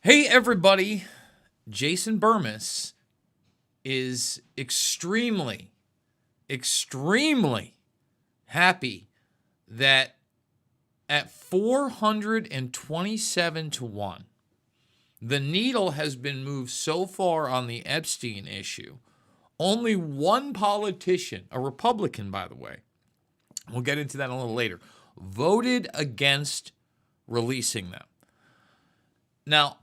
Hey, everybody. Jason Bermas is extremely happy that at 427 to 1, the needle has been moved so far on the Epstein issue. Only one politician, a Republican, by the way, we'll get into that a little later, voted against releasing them. Now,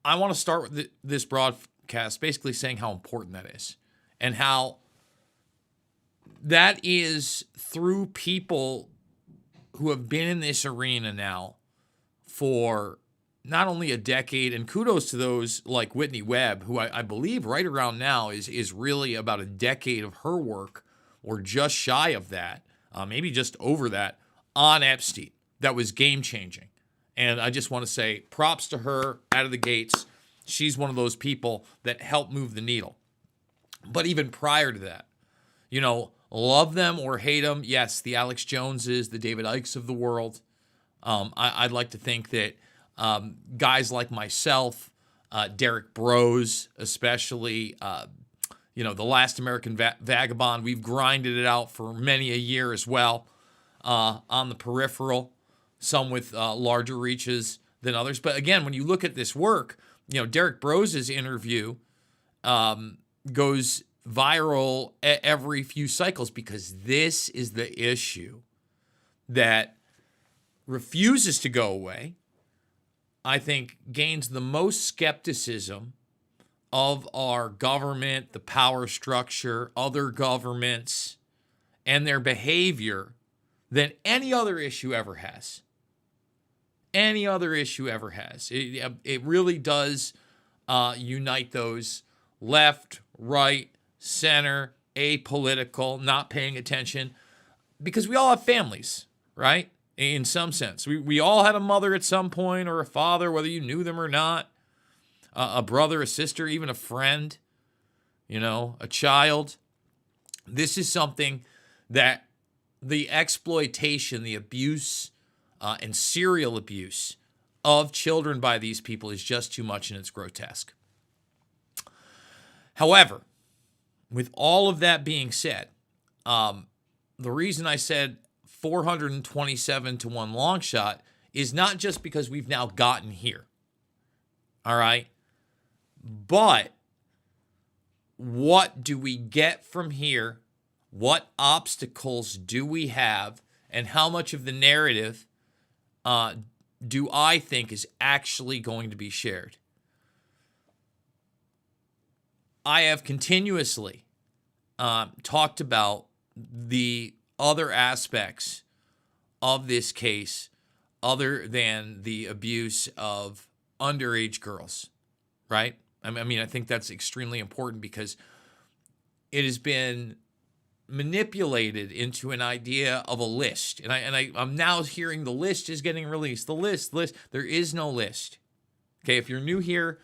I want to start with this broadcast basically saying how important that is and how that is through people who have been in this arena now for not only a decade, and kudos to those like Whitney Webb, who I believe right around now is really about a decade of her work, or just shy of that, maybe just over that, on Epstein. That was game-changing. And I just want to say props to her out of the gates. She's one of those people that helped move the needle. But even prior to that, love them or hate them, yes, the Alex Joneses, the David Ikes of the world. I'd like to think that guys like myself, Derek Bros especially, the Last American Vagabond, we've grinded it out for many a year as well on the peripheral, some with larger reaches than others. But again, when you look at this work, Derek Bros' interview goes viral every few cycles because this is the issue that refuses to go away. I think gains the most skepticism of our government, the power structure, other governments, and their behavior than any other issue ever has. Any other issue ever has. It really does unite those left, right, center, apolitical, not paying attention, because we all have families, right? In some sense. We all had a mother at some point, or a father, whether you knew them or not, a brother, a sister, even a friend, a child. This is something that the exploitation, the abuse, and serial abuse of children by these people is just too much, and it's grotesque. However, with all of that being said, the reason I said 427 to 1 Longshot is not just because we've now gotten here. All right? But what do we get from here? What obstacles do we have? And how much of the narrative do I think is actually going to be shared? I have continuously talked about the other aspects of this case other than the abuse of underage girls, right? I mean, I think that's extremely important because it has been manipulated into an idea of a list. And I'm now hearing the list is getting released. The list. There is no list. Okay, if you're new here,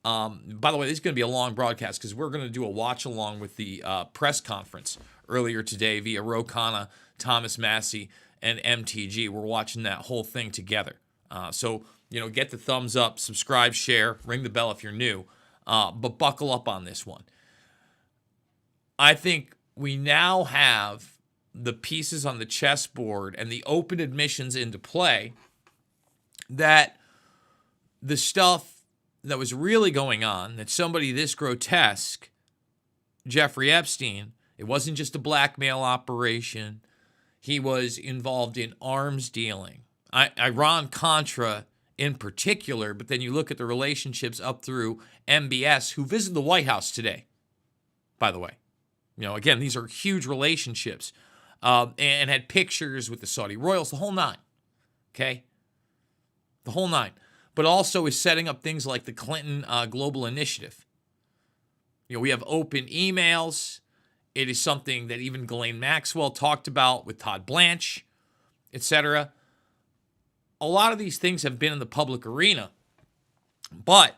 by the way, this is going to be a long broadcast because we're going to do a watch along with the press conference earlier today via Ro Khanna, Thomas Massey, and MTG. We're watching that whole thing together. So, get the thumbs up, subscribe, share, ring the bell if you're new. But buckle up on this one. I think we now have the pieces on the chessboard and the open admissions into play that the stuff that was really going on, that somebody this grotesque, Jeffrey Epstein, it wasn't just a blackmail operation. He was involved in arms dealing, Iran-Contra in particular, but then you look at the relationships up through MBS, who visited the White House today, by the way. Again, these are huge relationships, and had pictures with the Saudi royals, the whole nine, okay? The whole nine. But also is setting up things like the Clinton Global Initiative. We have open emails. It is something that even Ghislaine Maxwell talked about with Todd Blanche, etc. A lot of these things have been in the public arena. But,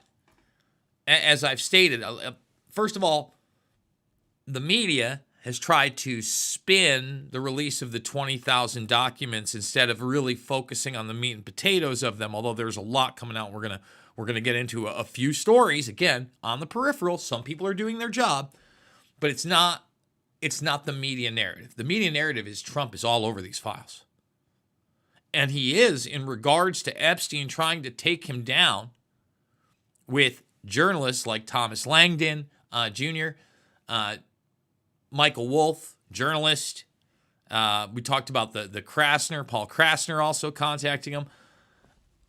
as I've stated, first of all, the media has tried to spin the release of the 20,000 documents instead of really focusing on the meat and potatoes of them, although there's a lot coming out. We're going to get into a few stories, again, on the peripheral. Some people are doing their job, but it's not the media narrative. The media narrative is Trump is all over these files. And he is, in regards to Epstein, trying to take him down with journalists like Thomas Langdon Jr., Michael Wolff, journalist. We talked about the Krasner, Paul Krasner also contacting him.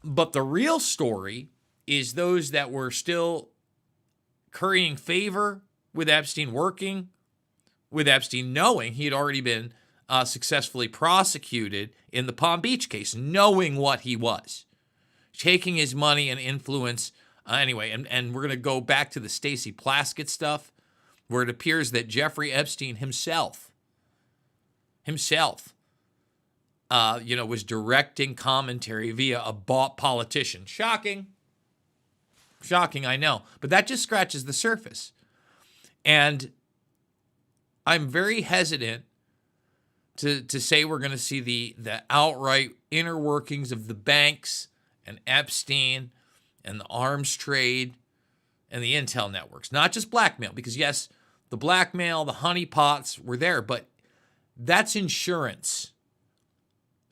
But the real story is those that were still currying favor with Epstein, working with Epstein, knowing he had already been successfully prosecuted in the Palm Beach case, knowing what he was, taking his money and influence. Anyway, and we're going to go back to the Stacey Plaskett stuff, where it appears that Jeffrey Epstein himself, was directing commentary via a bought politician. Shocking, I know, but that just scratches the surface. And I'm very hesitant to say we're going to see the outright inner workings of the banks and Epstein and the arms trade and the intel networks. Not just blackmail, because yes, the blackmail, the honeypots were there, but that's insurance.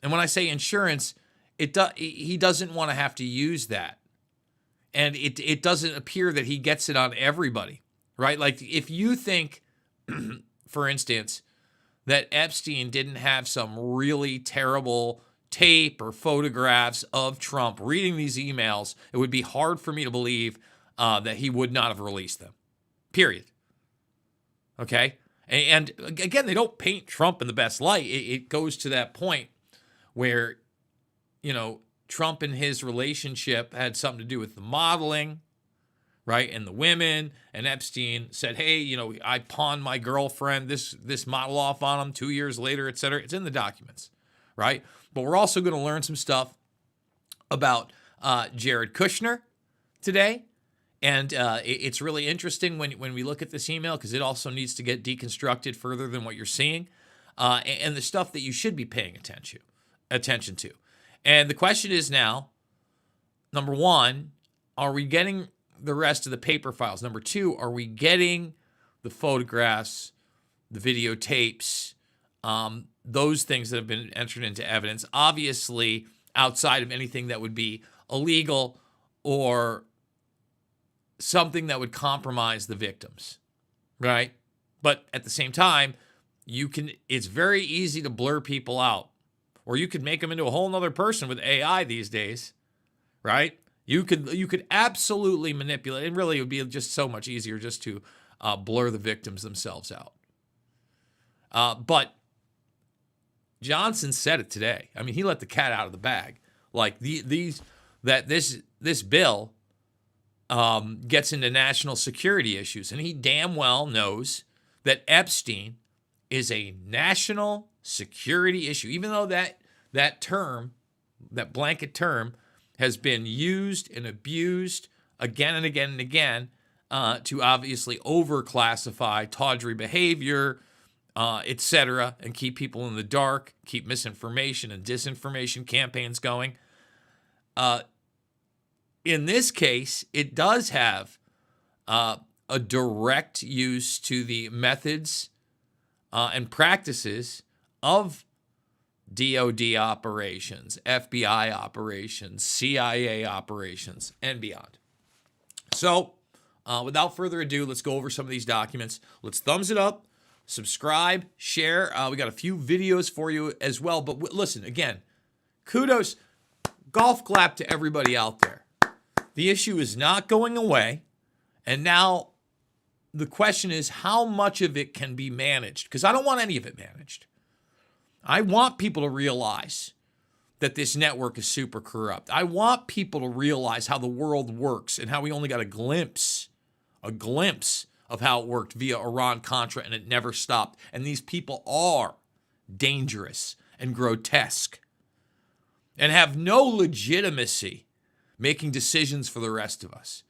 And when I say insurance, he doesn't want to have to use that. And it doesn't appear that he gets it on everybody, right? Like if you think, for instance, that Epstein didn't have some really terrible tape or photographs of Trump reading these emails, it would be hard for me to believe that he would not have released them, period. Okay? And again, they don't paint Trump in the best light. It goes to that point where, Trump and his relationship had something to do with the modeling, right? And the women, and Epstein said, hey, I pawned my girlfriend, this model off on him 2 years later, et cetera. It's in the documents, right? But we're also going to learn some stuff about Jared Kushner today. And it's really interesting when we look at this email, because it also needs to get deconstructed further than what you're seeing, and the stuff that you should be paying attention to. And the question is now, number one, are we getting the rest of the paper files? Number two, are we getting the photographs, the videotapes, those things that have been entered into evidence, obviously outside of anything that would be illegal or something that would compromise the victims, right? But at the same time, it's very easy to blur people out, or you could make them into a whole nother person with AI these days, right? You could absolutely manipulate. And really, it would be just so much easier just to blur the victims themselves out. But Johnson said it today. I mean, he let the cat out of the bag. Like this bill gets into national security issues, and he damn well knows that Epstein is a national security issue, even though that term, that blanket term, has been used and abused again and again and again to obviously overclassify tawdry behavior, etc., and keep people in the dark, keep misinformation and disinformation campaigns going. In this case, it does have a direct use to the methods and practices of DOD operations, FBI operations, CIA operations, and beyond. So, without further ado, let's go over some of these documents. Let's thumbs it up, subscribe, share. We got a few videos for you as well. But listen, again, kudos, golf clap to everybody out there. The issue is not going away. And now the question is, how much of it can be managed? Because I don't want any of it managed. I want people to realize that this network is super corrupt. I want people to realize how the world works and how we only got a glimpse of how it worked via Iran-Contra, and it never stopped. And these people are dangerous and grotesque and have no legitimacy making decisions for the rest of us.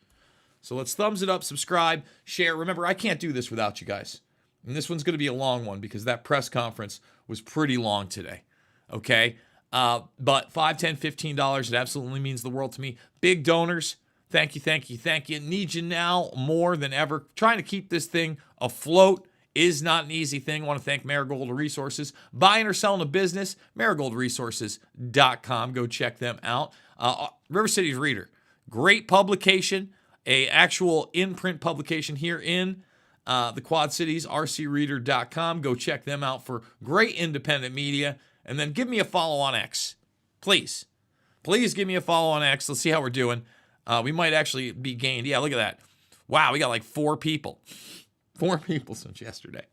So let's thumbs it up, subscribe, share. Remember, I can't do this without you guys. And this one's going to be a long one because that press conference was pretty long today. Okay? But $5, $10, $15, it absolutely means the world to me. Big donors, thank you, thank you, thank you. Need you now more than ever. Trying to keep this thing afloat is not an easy thing. I want to thank Marigold Resources. Buying or selling a business, marigoldresources.com. Go check them out. River City's Reader, great publication, a actual in-print publication here in the Quad Cities, rcreader.com. Go check them out for great independent media. And then give me a follow on X. Please. Please give me a follow on X. Let's see how we're doing. We might actually be gained. Yeah, look at that. Wow, we got like 4 people. 4 people since yesterday.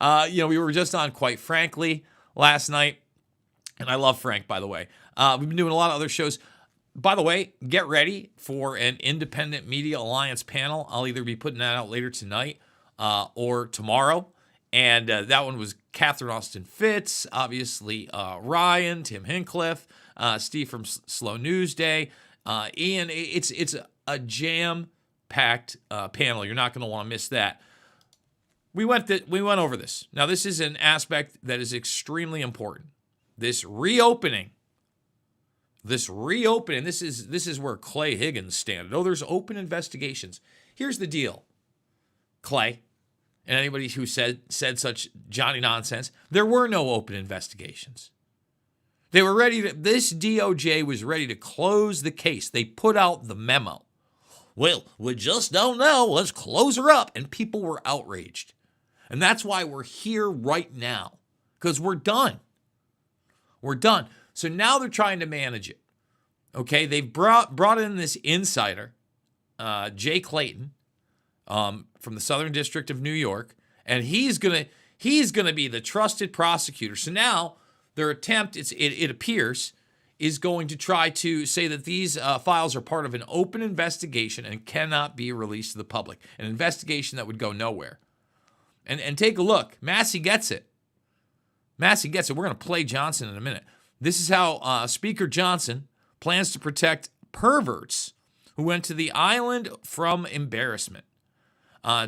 We were just on Quite Frankly last night. And I love Frank, by the way. We've been doing a lot of other shows. By the way, get ready for an Independent Media Alliance panel. I'll either be putting that out later tonight or tomorrow. And that one was Catherine Austin Fitz, obviously Ryan, Tim Hincliffe, Steve from Slow News Day, Ian. It's a jam-packed panel. You're not going to want to miss that. We went over this. Now, this is an aspect that is extremely important. This reopening. This is where Clay Higgins stands. Oh, there's open investigations. Here's the deal, Clay, and anybody who said such Johnny nonsense. There were no open investigations. They were this DOJ was ready to close the case. They put out the memo. Well, we just don't know. Let's close her up. And people were outraged. And that's why we're here right now, because we're done. We're done. So now they're trying to manage it. Okay, they've brought in this insider, Jay Clayton, from the Southern District of New York, and he's gonna be the trusted prosecutor. So now their attempt, it appears, is going to try to say that these files are part of an open investigation and cannot be released to the public. An investigation that would go nowhere. And take a look. Massey gets it. Massey gets it. We're going to play Johnson in a minute. This is how Speaker Johnson plans to protect perverts who went to the island from embarrassment.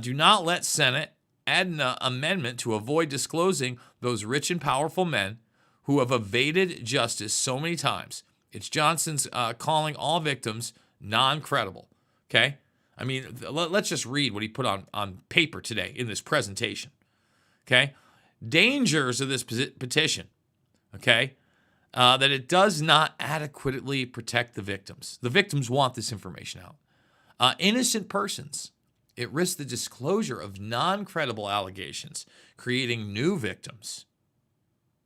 Do not let Senate add an amendment to avoid disclosing those rich and powerful men who have evaded justice so many times. It's Johnson's calling all victims non-credible. Okay? I mean, let's just read what he put on paper today in this presentation. Okay? Dangers of this petition. Okay? That it does not adequately protect the victims. The victims want this information out. Innocent persons. It risks the disclosure of non-credible allegations, creating new victims.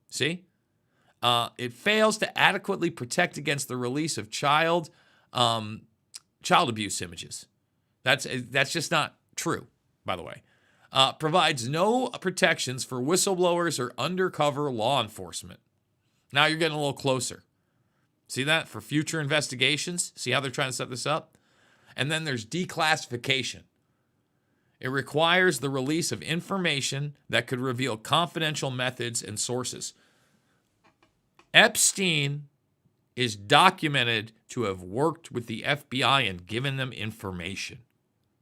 See? It fails to adequately protect against the release of child abuse images. That's just not true, by the way. Provides no protections for whistleblowers or undercover law enforcement. Now you're getting a little closer. See that? For future investigations? See how they're trying to set this up? And then there's declassification. It requires the release of information that could reveal confidential methods and sources. Epstein is documented to have worked with the FBI and given them information.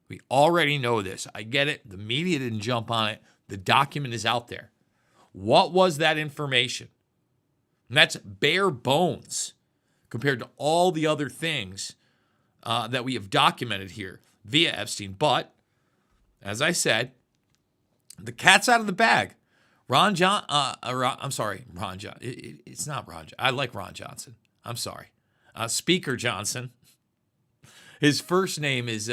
We already know this. I get it. The media didn't jump on it. The document is out there. What was that information? And that's bare bones compared to all the other things that we have documented here via Epstein. But, as I said, the cat's out of the bag. Ron John. It's not Ron. I like Ron Johnson. I'm sorry. Speaker Johnson. His first name is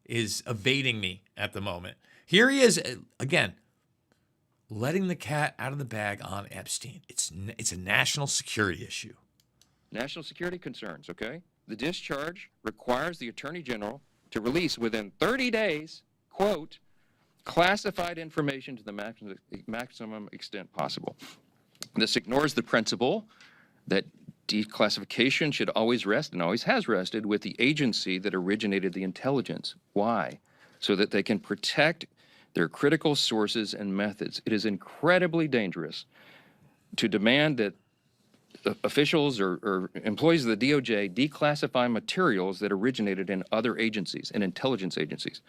evading me at the moment. Here he is again, letting the cat out of the bag on Epstein. It's a national security issue. National security concerns. Okay. The discharge requires the Attorney General to release within 30 days, quote, classified information to the maximum extent possible. This ignores the principle that declassification should always rest, and always has rested, with the agency that originated the intelligence. Why? So that they can protect their critical sources and methods. It is incredibly dangerous to demand that officials or employees of the DOJ declassify materials that originated in other agencies, in intelligence agencies.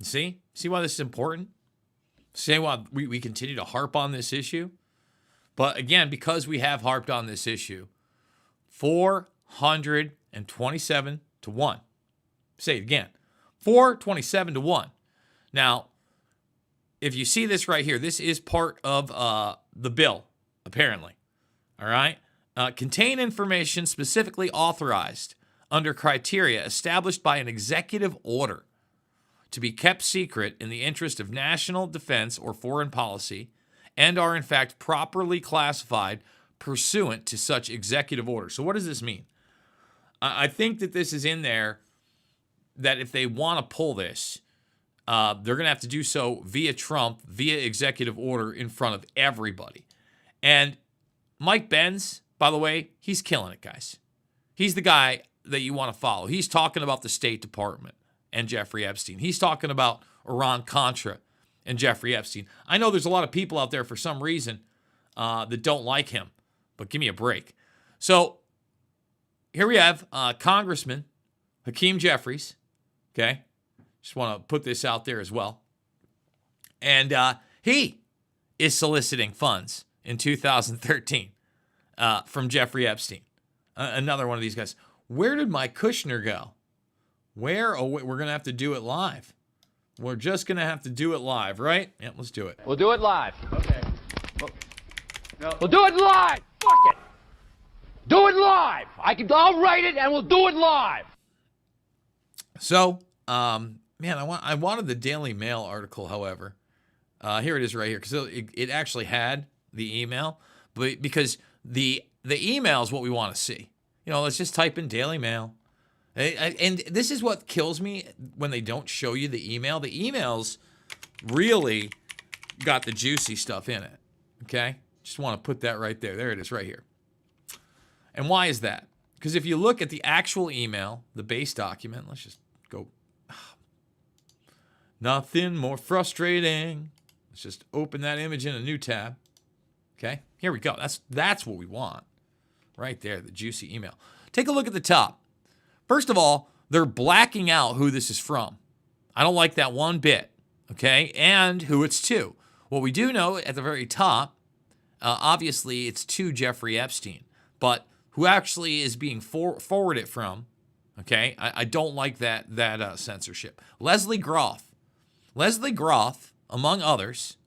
See why this is important? See why we continue to harp on this issue? But again, because we have harped on this issue, 427 to 1. Say it again. 427 to 1. Now, if you see this right here, this is part of the bill, apparently. All right? Contain information specifically authorized under criteria established by an executive order to be kept secret in the interest of national defense or foreign policy and are in fact properly classified pursuant to such executive order. So what does this mean? I think that this is in there that if they want to pull this, they're going to have to do so via Trump, via executive order in front of everybody. And Mike Benz, by the way, he's killing it, guys. He's the guy that you want to follow. He's talking about the State Department and Jeffrey Epstein. He's talking about Iran-Contra and Jeffrey Epstein. I know there's a lot of people out there for some reason that don't like him, but give me a break. So here we have Congressman Hakeem Jeffries, okay? Just want to put this out there as well. And he is soliciting funds in 2013 from Jeffrey Epstein. Another one of these guys. Where did my Kushner go? Where? Oh, wait, we're going to have to do it live. We're just going to have to do it live, right? Yeah, let's do it. We'll do it live. Okay. We'll do it live. Fuck it. Do it live. I'll write it and we'll do it live. So, man, I wanted the Daily Mail article, however. Here it is right here, because it actually had the email, but because the email is what we want to see. You know, let's just type in Daily Mail. And this is what kills me when they don't show you the email. The emails really got the juicy stuff in it, okay? Just want to put that right there. There it is right here. And why is that? Because if you look at the actual email, the base document, let's just go. Nothing more frustrating. Let's just open that image in a new tab. Okay, here we go. That's what we want. Right there, the juicy email. Take a look at the top. First of all, they're blacking out who this is from. I don't like that one bit, okay? And who it's to. What we do know at the very top, obviously it's to Jeffrey Epstein. But who actually is being forwarded from, okay? I don't like that censorship. Leslie Groff. Leslie Groff, among others,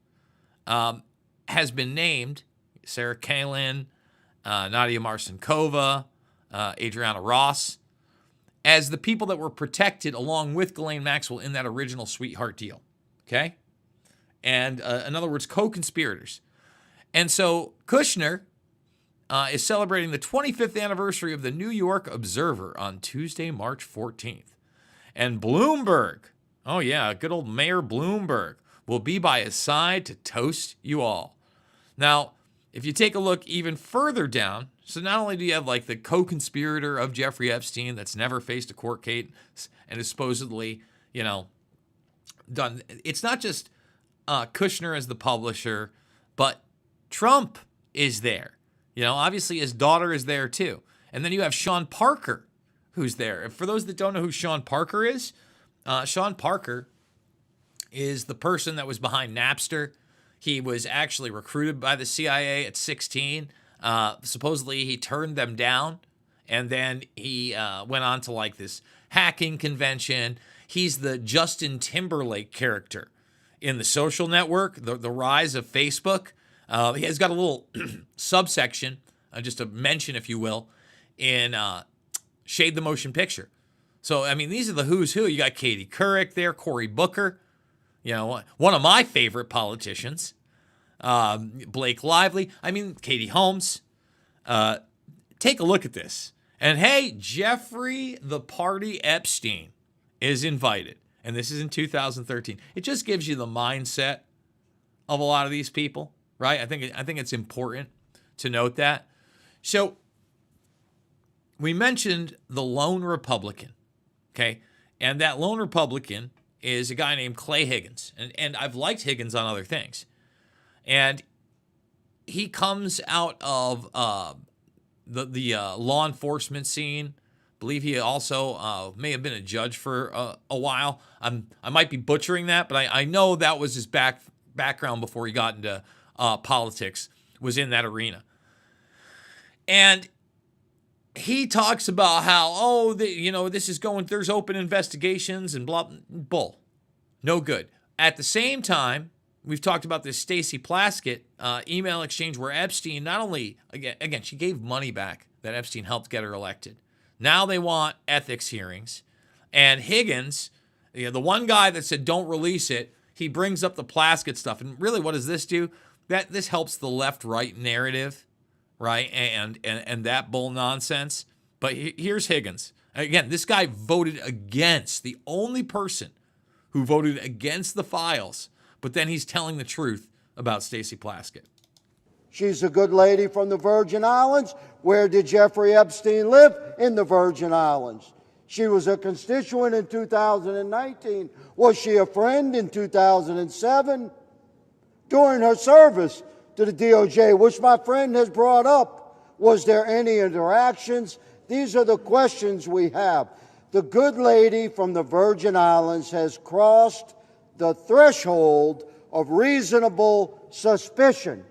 has been named Sarah Palin, Nadia Marcinkova, Adriana Ross, as the people that were protected along with Ghislaine Maxwell in that original sweetheart deal, okay? And in other words, co-conspirators. And so Kushner is celebrating the 25th anniversary of the New York Observer on Tuesday, March 14th. And Bloomberg, oh yeah, good old Mayor Bloomberg, will be by his side to toast you all. Now, if you take a look even further down, so not only do you have like the co-conspirator of Jeffrey Epstein that's never faced a court case and is supposedly, you know, done. It's not just Kushner as the publisher, but Trump is there. You know, obviously his daughter is there too. And then you have Sean Parker, who's there. And for those that don't know who Sean Parker is, Sean Parker is the person that was behind Napster. He was actually recruited by the CIA at 16. Supposedly he turned them down, and then he went on to like this hacking convention. He's the Justin Timberlake character in The Social Network, the rise of Facebook. He has got a little subsection, just a mention, if you will, in Shade the Motion Picture. So, I mean, these are the who's who. You got Katie Couric there, Cory Booker, you know, one of my favorite politicians, Blake Lively. I mean, Katie Holmes. Take a look at this. And hey, Jeffrey the Party Epstein is invited. And this is in 2013. It just gives you the mindset of a lot of these people, right? I think it's important to note that. So we mentioned the lone Republican, okay? And that lone Republican is a guy named Clay Higgins. And I've liked Higgins on other things. And he comes out of the law enforcement scene, believe he also may have been a judge for a while. I might be butchering that, but I know that was his background before he got into politics, was in that arena. And he talks about how, this is going, there's open investigations and blah, bull. No good. At the same time, we've talked about this Stacey Plaskett email exchange where Epstein not only, again, she gave money back that Epstein helped get her elected. Now they want ethics hearings. And Higgins, the one guy that said don't release it, he brings up the Plaskett stuff. And really, what does this do? This helps the left-right narrative, right? And that bull nonsense. But here's Higgins. Again, this guy voted against, the only person who voted against the files, but then he's telling the truth about Stacey Plaskett. She's a good lady from the Virgin Islands. Where did Jeffrey Epstein live? In the Virgin Islands. She was a constituent in 2019. Was she a friend in 2007? During her service to the DOJ, which my friend has brought up, was there any interactions? These are the questions we have. The good lady from the Virgin Islands has crossed the threshold of reasonable suspicion,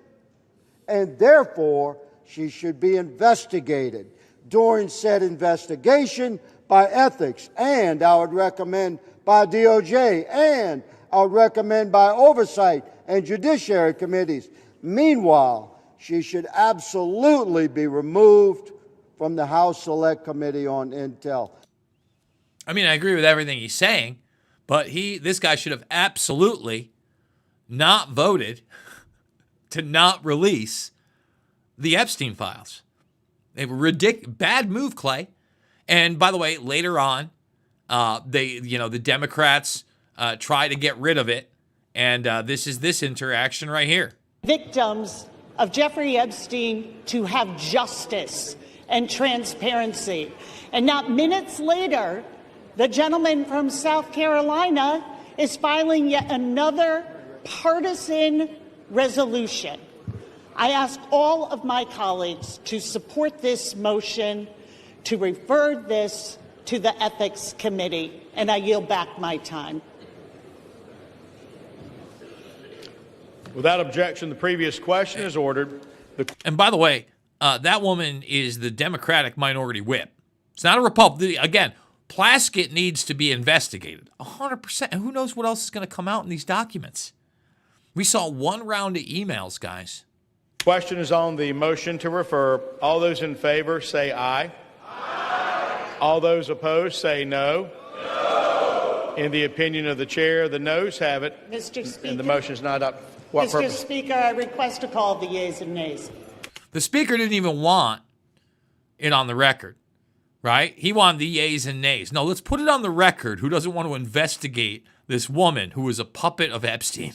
and therefore she should be investigated. During said investigation by ethics, and I would recommend by DOJ, and I would recommend by oversight and judiciary committees. Meanwhile, she should absolutely be removed from the House Select Committee on Intel. I mean, I agree with everything he's saying, but this guy should have absolutely not voted to not release the Epstein files. Bad move, Clay. And by the way, later on, the Democrats try to get rid of it, and this is this interaction right here. Victims of Jeffrey Epstein to have justice and transparency. And not minutes later, the gentleman from South Carolina is filing yet another partisan resolution. I ask all of my colleagues to support this motion, to refer this to the Ethics Committee, and I yield back my time. Without objection, the previous question is ordered. And by the way, that woman is the Democratic minority whip. It's not a Republican. Again, Plaskett needs to be investigated 100%. And who knows what else is going to come out in these documents? We saw one round of emails, guys. Question is on the motion to refer. All those in favor say aye. Aye. All those opposed say no. No. In the opinion of the chair, the noes have it. Mr. Speaker. And the motion is not up. What Mr. purpose? Speaker, I request to call the yeas and nays. The Speaker didn't even want it on the record, right? He wanted the yeas and nays. No, let's put it on the record. Who doesn't want to investigate this woman who was a puppet of Epstein?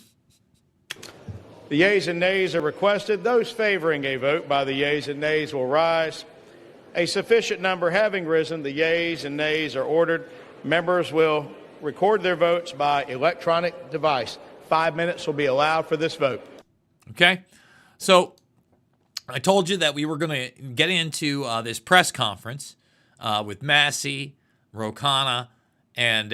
The yeas and nays are requested. Those favoring a vote by the yeas and nays will rise. A sufficient number having risen, the yeas and nays are ordered. Members will record their votes by electronic device. 5 minutes will be allowed for this vote. Okay? So I told you that we were going to get into this press conference with Massey, Ro Khanna, and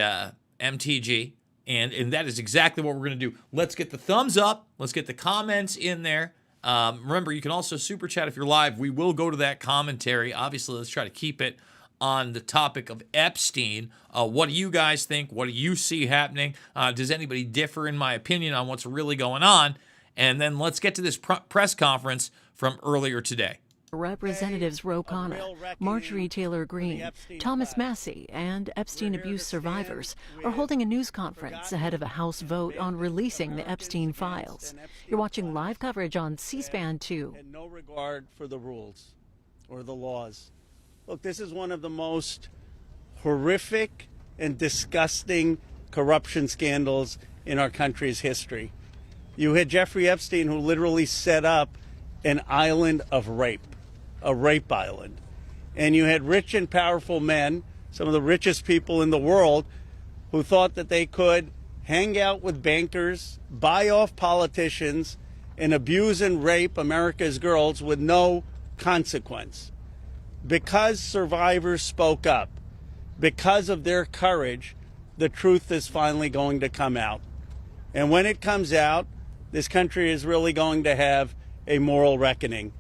MTG. And that is exactly what we're going to do. Let's get the thumbs up. Let's get the comments in there. Remember, you can also super chat if you're live. We will go to that commentary. Obviously, let's try to keep it on the topic of Epstein. What do you guys think? What do you see happening? Does anybody differ in my opinion on what's really going on? And then let's get to this press conference from earlier today. Representatives Ro Khanna, Marjorie Taylor Greene, Thomas Massey, and Epstein abuse survivors are holding a news conference ahead of a House vote on releasing the Epstein files. You're watching live coverage on C-SPAN 2. And no regard for the rules or the laws. Look, this is one of the most horrific and disgusting corruption scandals in our country's history. You had Jeffrey Epstein, who literally set up an island of rape, a rape island. And you had rich and powerful men, some of the richest people in the world, who thought that they could hang out with bankers, buy off politicians, and abuse and rape America's girls with no consequence. because survivors spoke up, because of their courage, the truth is finally going to come out. And when it comes out, this country is really going to have a moral reckoning.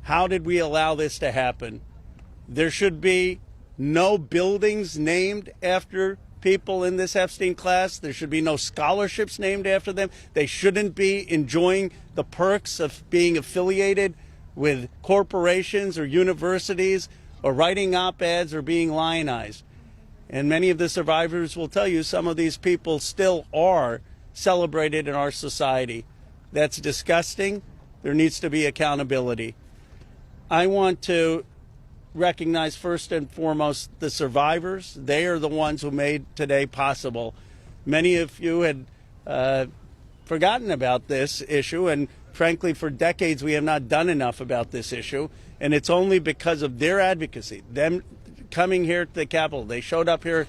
How did we allow this to happen? There should be no buildings named after people in this Epstein class. There should be no scholarships named after them. They shouldn't be enjoying the perks of being affiliated with corporations or universities or writing op-eds or being lionized. And many of the survivors will tell you some of these people still are celebrated in our society. That's disgusting. There needs to be accountability. I want to recognize first and foremost the survivors. They are the ones who made today possible. Many of you had forgotten about this issue, and frankly, for decades we have not done enough about this issue, and it's only because of their advocacy, them coming here to the Capitol. They showed up here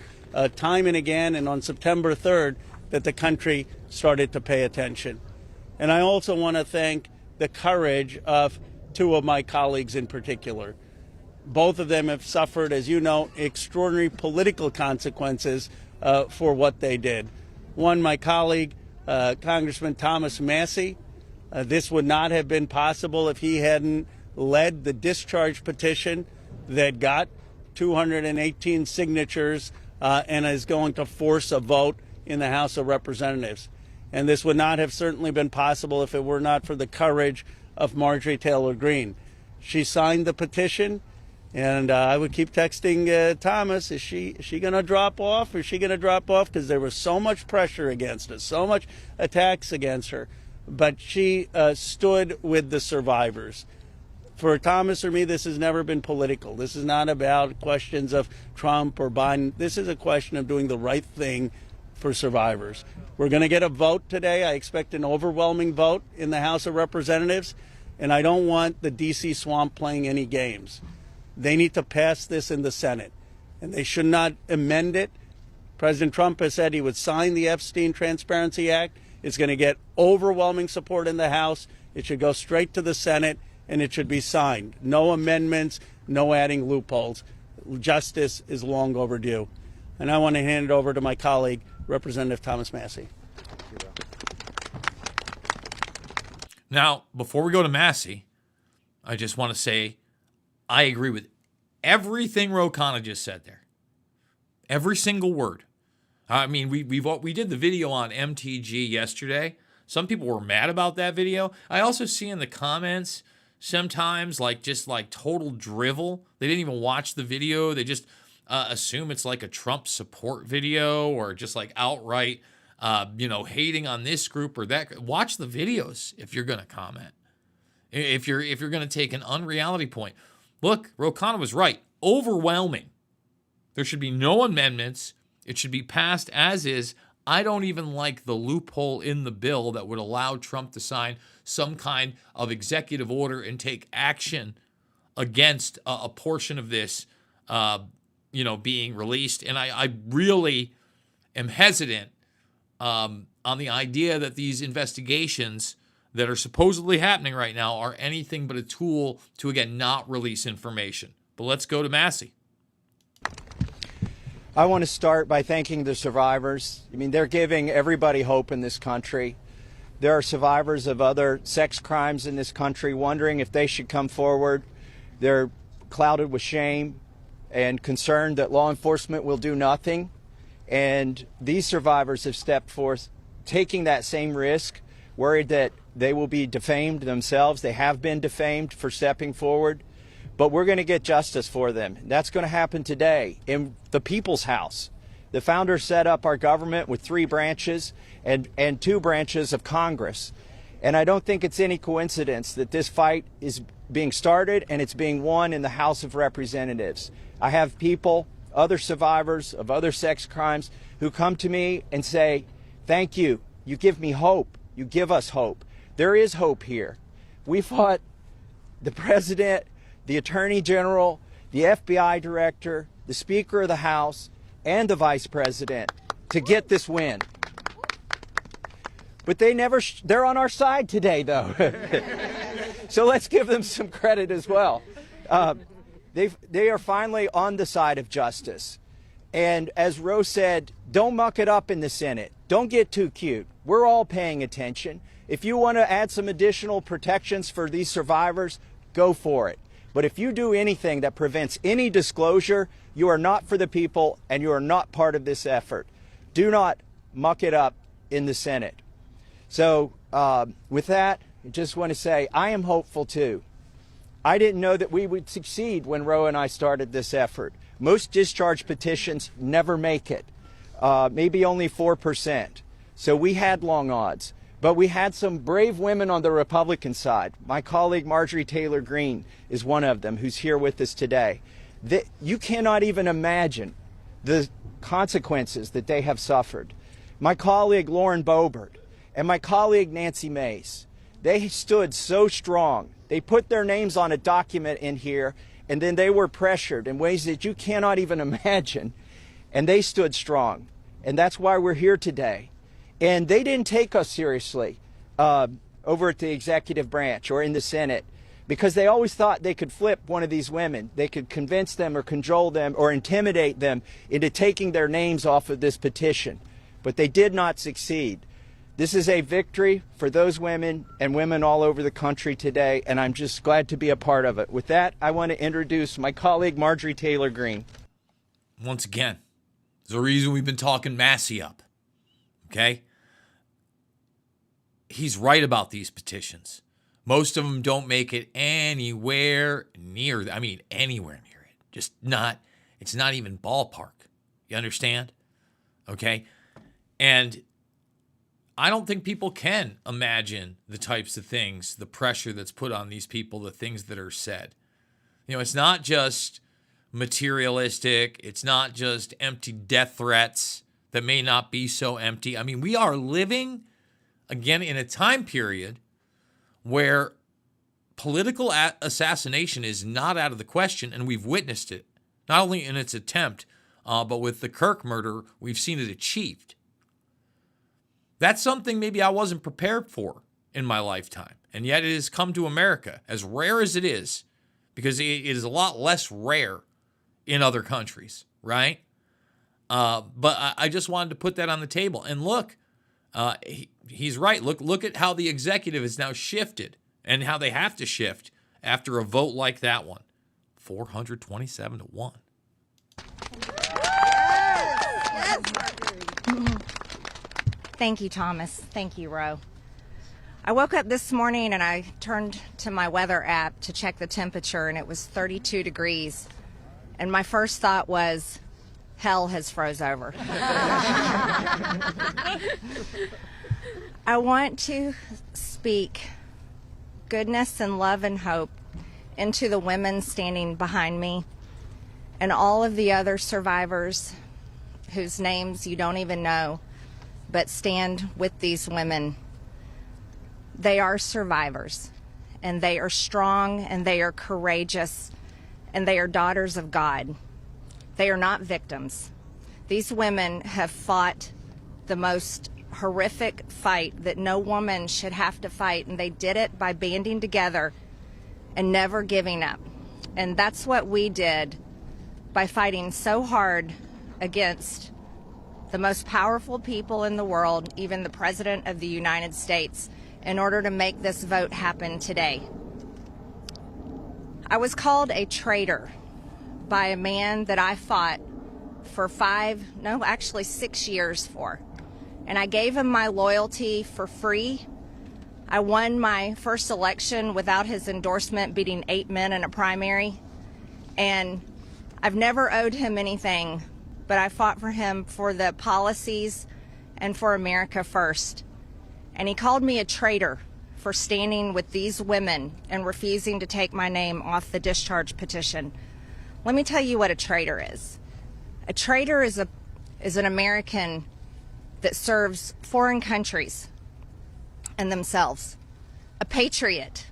time and again, and on September 3rd, that the country started to pay attention. And I also want to thank the courage of two of my colleagues in particular. Both of them have suffered, as you know, extraordinary political consequences for what they did. One, my colleague, Congressman Thomas Massie. This would not have been possible if he hadn't led the discharge petition that got 218 signatures and is going to force a vote in the House of Representatives. And this would not have certainly been possible if it were not for the courage of Marjorie Taylor Greene. She signed the petition, and I would keep texting Thomas, is she going to drop off? Is she going to drop off? Because there was so much pressure against us, so much attacks against her. But she stood with the survivors. For Thomas or me, this has never been political. This is not about questions of Trump or Biden. This is a question of doing the right thing for survivors. We're going to get a vote today. I expect an overwhelming vote in the House of Representatives, and I don't want the D.C. swamp playing any games. They need to pass this in the Senate, and they should not amend it. President Trump has said he would sign the Epstein Transparency Act. It's going to get overwhelming support in the House. It should go straight to the Senate, and it should be signed. No amendments, no adding loopholes. Justice is long overdue. And I want to hand it over to my colleague, Representative Thomas Massie. Now, before we go to Massie, I just want to say I agree with everything Ro Khanna just said there. Every single word. I mean, we did the video on MTG yesterday. Some people were mad about that video. I also see in the comments sometimes just total drivel. They didn't even watch the video. They just assume it's like a Trump support video or just like outright, hating on this group or that. Watch the videos if you're going to comment. If you're going to take an unreality point. Look, Ro Khanna was right. Overwhelming. There should be no amendments. It should be passed as is. I don't even like the loophole in the bill that would allow Trump to sign some kind of executive order and take action against a portion of this, being released. And I really am hesitant on the idea that these investigations that are supposedly happening right now are anything but a tool to, again, not release information. But let's go to Massie. I want to start by thanking the survivors. I mean, they're giving everybody hope in this country. There are survivors of other sex crimes in this country wondering if they should come forward. They're clouded with shame and concerned that law enforcement will do nothing. And these survivors have stepped forth, taking that same risk, worried that they will be defamed themselves. They have been defamed for stepping forward. But we're going to get justice for them. That's going to happen today in the People's House. The founders set up our government with 3 branches and 2 branches of Congress. And I don't think it's any coincidence that this fight is being started and it's being won in the House of Representatives. I have people, other survivors of other sex crimes, who come to me and say, thank you. You give me hope. You give us hope. There is hope here. We fought the president, the Attorney General, the FBI Director, the Speaker of the House, and the Vice President to get this win. But they're on our side today, though. So let's give them some credit as well. They are finally on the side of justice. And as Rose said, don't muck it up in the Senate. Don't get too cute. We're all paying attention. If you want to add some additional protections for these survivors, go for it. But if you do anything that prevents any disclosure, you are not for the people and you are not part of this effort. Do not muck it up in the Senate. So with that, I just want to say I am hopeful too. I didn't know that we would succeed when Roe and I started this effort. Most discharge petitions never make it, maybe only 4%. So we had long odds. But we had some brave women on the Republican side. My colleague Marjorie Taylor Greene is one of them, who's here with us today. You cannot even imagine the consequences that they have suffered. My colleague Lauren Boebert and my colleague Nancy Mace, they stood so strong. They put their names on a document in here, and then they were pressured in ways that you cannot even imagine, and they stood strong. And that's why we're here today. And they didn't take us seriously over at the executive branch or in the Senate, because they always thought they could flip one of these women. They could convince them or cajole them or intimidate them into taking their names off of this petition. But they did not succeed. This is a victory for those women and women all over the country today, and I'm just glad to be a part of it. With that, I want to introduce my colleague Marjorie Taylor Greene. Once again, there's a reason we've been talking Massey up. Okay? He's right about these petitions. Most of them don't make it anywhere near, anywhere near it. Just not, it's not even ballpark. You understand? Okay? And I don't think people can imagine the types of things, the pressure that's put on these people, the things that are said. You know, it's not just materialistic. It's not just empty death threats that may not be so empty. I mean, we are living, again, in a time period where political assassination is not out of the question, and we've witnessed it, not only in its attempt, but with the Kirk murder, we've seen it achieved. That's something maybe I wasn't prepared for in my lifetime, and yet it has come to America, as rare as it is, because it is a lot less rare in other countries, right? But I just wanted to put that on the table. And look, he's right. Look at how the executive has now shifted and how they have to shift after a vote like that one. 427-1. Thank you, Thomas. Thank you, Ro. I woke up this morning and I turned to my weather app to check the temperature, and it was 32 degrees. And my first thought was, hell has froze over. I want to speak goodness and love and hope into the women standing behind me and all of the other survivors whose names you don't even know, but stand with these women. They are survivors, and they are strong, and they are courageous, and they are daughters of God. They are not victims. These women have fought the most horrific fight that no woman should have to fight, and they did it by banding together and never giving up. And that's what we did by fighting so hard against the most powerful people in the world, even the President of the United States, in order to make this vote happen today. I was called a traitor by a man that I fought for 6 years for. And I gave him my loyalty for free. I won my first election without his endorsement, beating 8 men in a primary. And I've never owed him anything, but I fought for him for the policies and for America first. And he called me a traitor for standing with these women and refusing to take my name off the discharge petition. Let me tell you what a traitor is. A traitor is an American that serves foreign countries and themselves. A patriot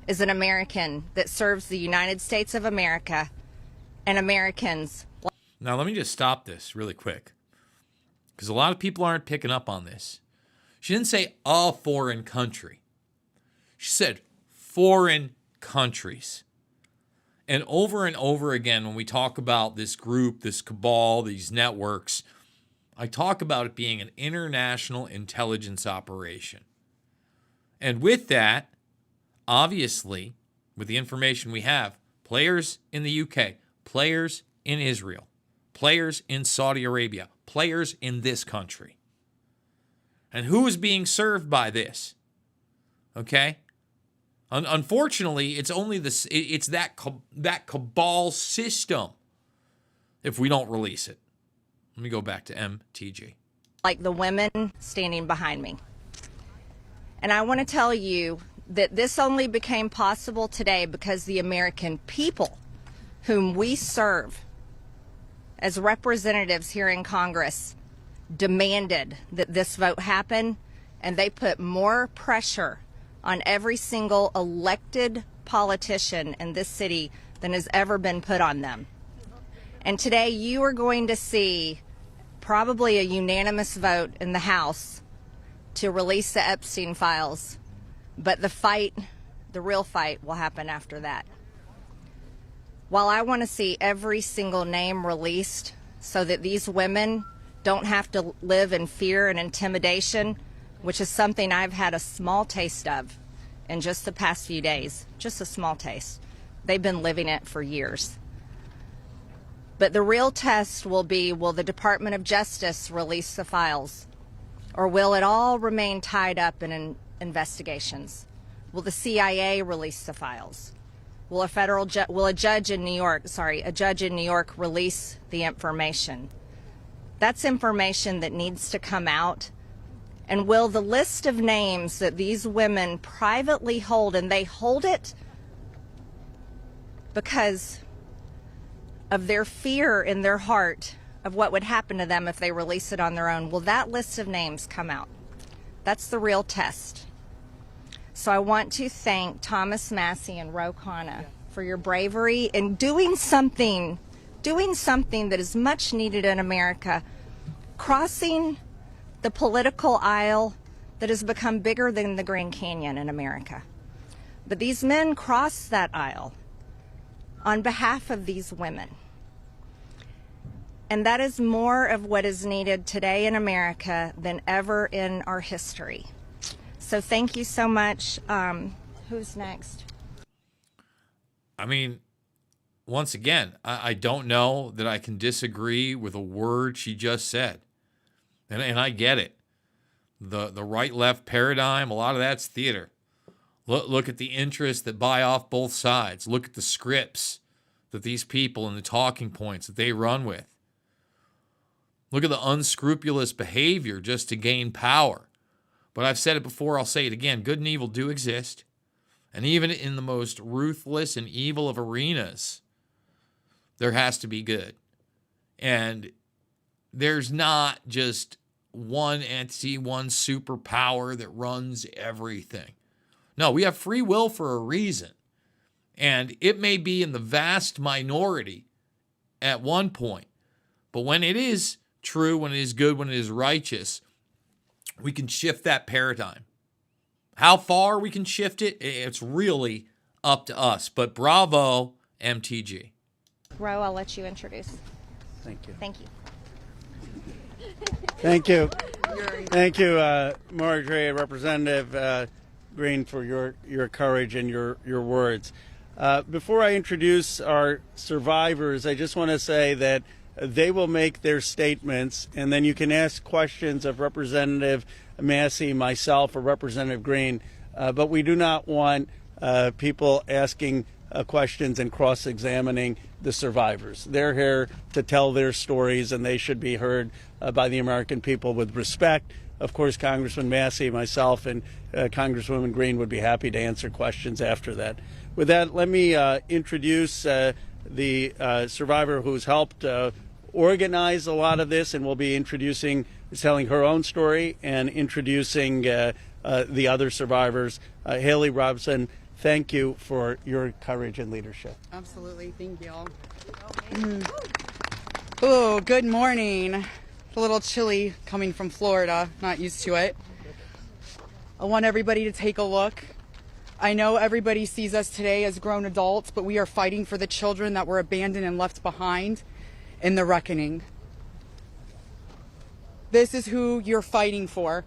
is an American that serves the United States of America and Americans. Now, let me just stop this really quick, because a lot of people aren't picking up on this. She didn't say a foreign country. She said foreign countries. And over again, when we talk about this group, this cabal, these networks, I talk about it being an international intelligence operation. And with that, obviously, with the information we have, players in the UK, players in Israel, players in Saudi Arabia, players in this country. And who is being served by this? Okay? Unfortunately, it's only that cabal system if we don't release it. Let me go back to MTG. Like the women standing behind me. And I want to tell you that this only became possible today because the American people, whom we serve as representatives here in Congress, demanded that this vote happen, and they put more pressure on every single elected politician in this city than has ever been put on them. And today you are going to see probably a unanimous vote in the House to release the Epstein files, but the real fight will happen after that. While I want to see every single name released so that these women don't have to live in fear and intimidation, which is something I've had a small taste of in just the past few days, just a small taste. They've been living it for years. But the real test will be, will the Department of Justice release the files? Or will it all remain tied up in investigations? Will the CIA release the files? Will a judge in New York release the information? That's information that needs to come out. And will the list of names that these women privately hold, and they hold it because of their fear in their heart of what would happen to them if they release it on their own, will that list of names come out? That's the real test. So I want to thank Thomas Massey and Ro Khanna for your bravery in doing something that is much needed in America, crossing the political aisle that has become bigger than the Grand Canyon in America. But these men crossed that aisle on behalf of these women. And that is more of what is needed today in America than ever in our history. So thank you so much. Who's next? I mean, once again, I don't know that I can disagree with a word she just said. And I get it. The right-left paradigm, a lot of that's theater. Look at the interests that buy off both sides. Look at the scripts that these people and the talking points that they run with. Look at the unscrupulous behavior just to gain power. But I've said it before, I'll say it again. Good and evil do exist. And even in the most ruthless and evil of arenas, there has to be good. And there's not just one entity, one superpower that runs everything. No, we have free will for a reason. And it may be in the vast minority at one point. But when it is true, when it is good, when it is righteous, we can shift that paradigm. How far we can shift it, it's really up to us. But bravo, MTG. Ro, I'll let you introduce. Thank you. Thank you. Thank you. Thank you, Marjorie, Representative Green, for your courage and your words. Before I introduce our survivors, I just want to say that they will make their statements, and then you can ask questions of Representative Massey, myself, or Representative Green. But we do not want people asking questions and cross-examining the survivors. They're here to tell their stories, and they should be heard by the American people with respect. Of course, Congressman Massey, myself, and Congresswoman Green would be happy to answer questions after that. With that, let me introduce the survivor who's helped organize a lot of this, and will be telling her own story and introducing the other survivors. Haley Robson, thank you for your courage and leadership. Absolutely. Thank you all. Oh, good morning. It's a little chilly coming from Florida. Not used to it. I want everybody to take a look I know everybody sees us today as grown adults, but we are fighting for the children that were abandoned and left behind in the reckoning. This is who you're fighting for.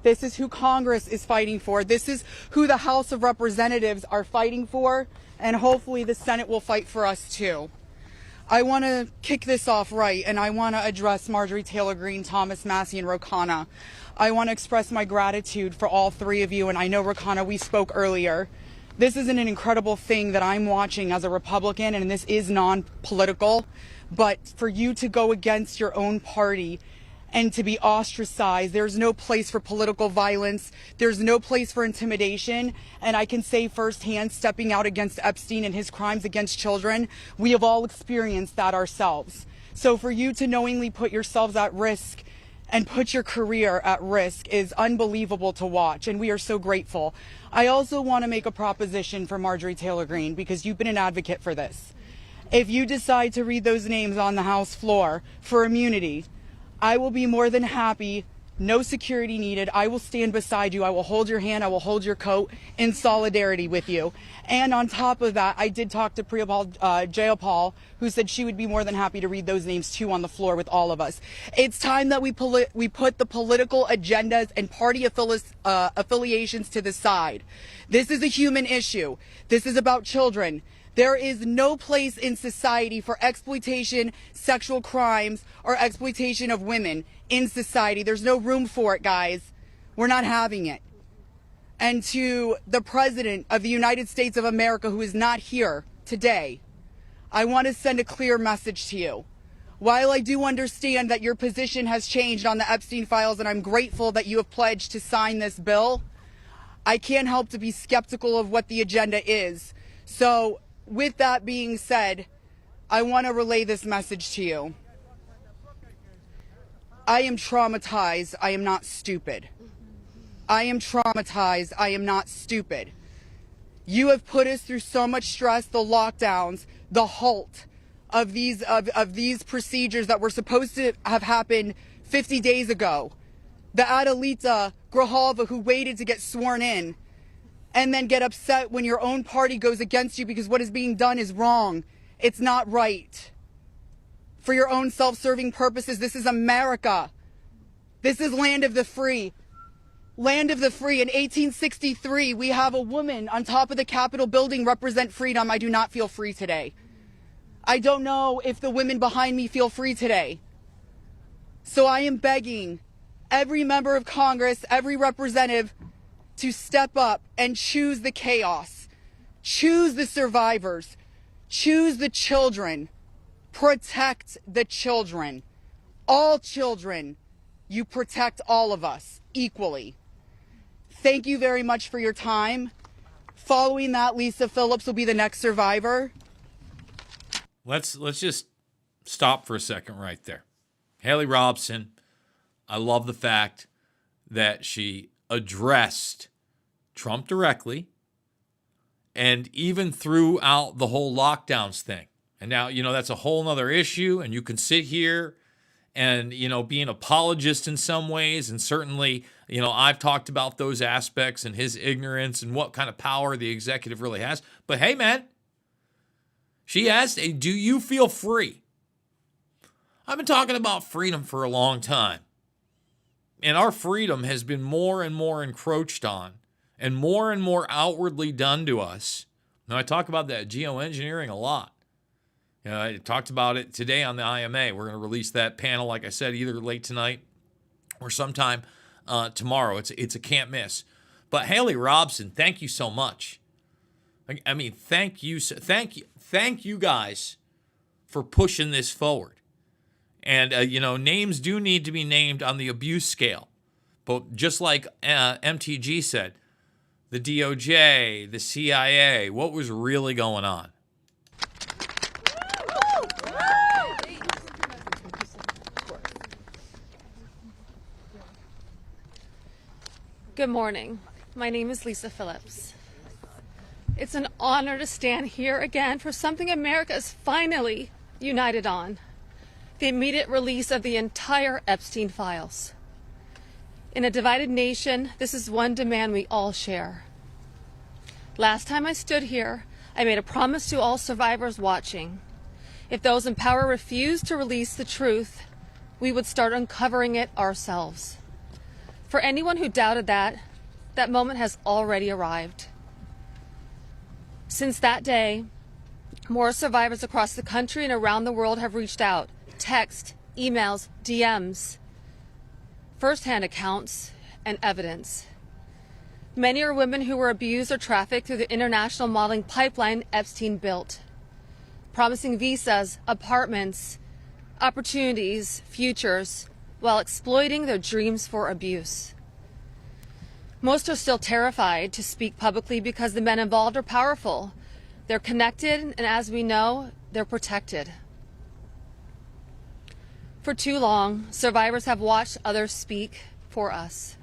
This is who Congress is fighting for. This is who the House of Representatives are fighting for, and hopefully the Senate will fight for us too. I want to kick this off right, and I want to address Marjorie Taylor Greene, Thomas Massie, and Ro Khanna. I want to express my gratitude for all three of you, and I know, Ro Khanna, we spoke earlier. This is an incredible thing that I'm watching as a Republican, and this is non-political, but for you to go against your own party and to be ostracized, there's no place for political violence, there's no place for intimidation, and I can say firsthand, stepping out against Epstein and his crimes against children, we have all experienced that ourselves. So for you to knowingly put yourselves at risk and put your career at risk is unbelievable to watch, and we are so grateful. I also want to make a proposition for Marjorie Taylor Greene, because you've been an advocate for this. If you decide to read those names on the House floor for immunity, I will be more than happy, no security needed. I will stand beside you. I will hold your hand. I will hold your coat in solidarity with you. And on top of that, I did talk to Jayapal, who said she would be more than happy to read those names too on the floor with all of us. It's time that we put the political agendas and party affiliations to the side. This is a human issue. This is about children. There is no place in society for exploitation, sexual crimes, or exploitation of women in society. There's no room for it, guys. We're not having it. And to the President of the United States of America, who is not here today, I want to send a clear message to you. While I do understand that your position has changed on the Epstein files, and I'm grateful that you have pledged to sign this bill, I can't help to be skeptical of what the agenda is. So, with that being said, I want to relay this message to you. I am traumatized. I am not stupid. I am traumatized. I am not stupid. You have put us through so much stress, the lockdowns, the halt of these procedures that were supposed to have happened 50 days ago. The Adelita Grijalva who waited to get sworn in, and then get upset when your own party goes against you because what is being done is wrong. It's not right. For your own self-serving purposes, this is America. This is land of the free. Land of the free. In 1863, we have a woman on top of the Capitol building represent freedom. I do not feel free today. I don't know if the women behind me feel free today. So I am begging every member of Congress, every representative, to step up and choose the chaos, choose the survivors, choose the children, protect the children, all children. You protect all of us equally. Thank you very much for your time. Following that, Lisa Phillips will be the next survivor. Let's just stop for a second right there. Haley Robson, I love the fact that she addressed Trump directly and even throughout the whole lockdowns thing. And now, that's a whole nother issue, and you can sit here and, be an apologist in some ways. And certainly, I've talked about those aspects and his ignorance and what kind of power the executive really has. But hey, man, she asked, do you feel free? I've been talking about freedom for a long time. And our freedom has been more and more encroached on and more outwardly done to us. Now, I talk about that geoengineering a lot. I talked about it today on the IMA. We're going to release that panel, like I said, either late tonight or sometime tomorrow. It's a can't miss. But Haley Robson, thank you so much. I mean, thank you guys for pushing this forward. And, names do need to be named on the abuse scale. But just like MTG said, the DOJ, the CIA, what was really going on? Good morning. My name is Lisa Phillips. It's an honor to stand here again for something America is finally united on: the immediate release of the entire Epstein files. In a divided nation, this is one demand we all share. Last time I stood here, I made a promise to all survivors watching. If those in power refused to release the truth, we would start uncovering it ourselves. For anyone who doubted that, that moment has already arrived. Since that day, more survivors across the country and around the world have reached out. Text, emails, DMs, firsthand accounts, and evidence. Many are women who were abused or trafficked through the international modeling pipeline Epstein built, promising visas, apartments, opportunities, futures, while exploiting their dreams for abuse. Most are still terrified to speak publicly because the men involved are powerful. They're connected, and as we know, they're protected. For too long, survivors have watched others speak for us.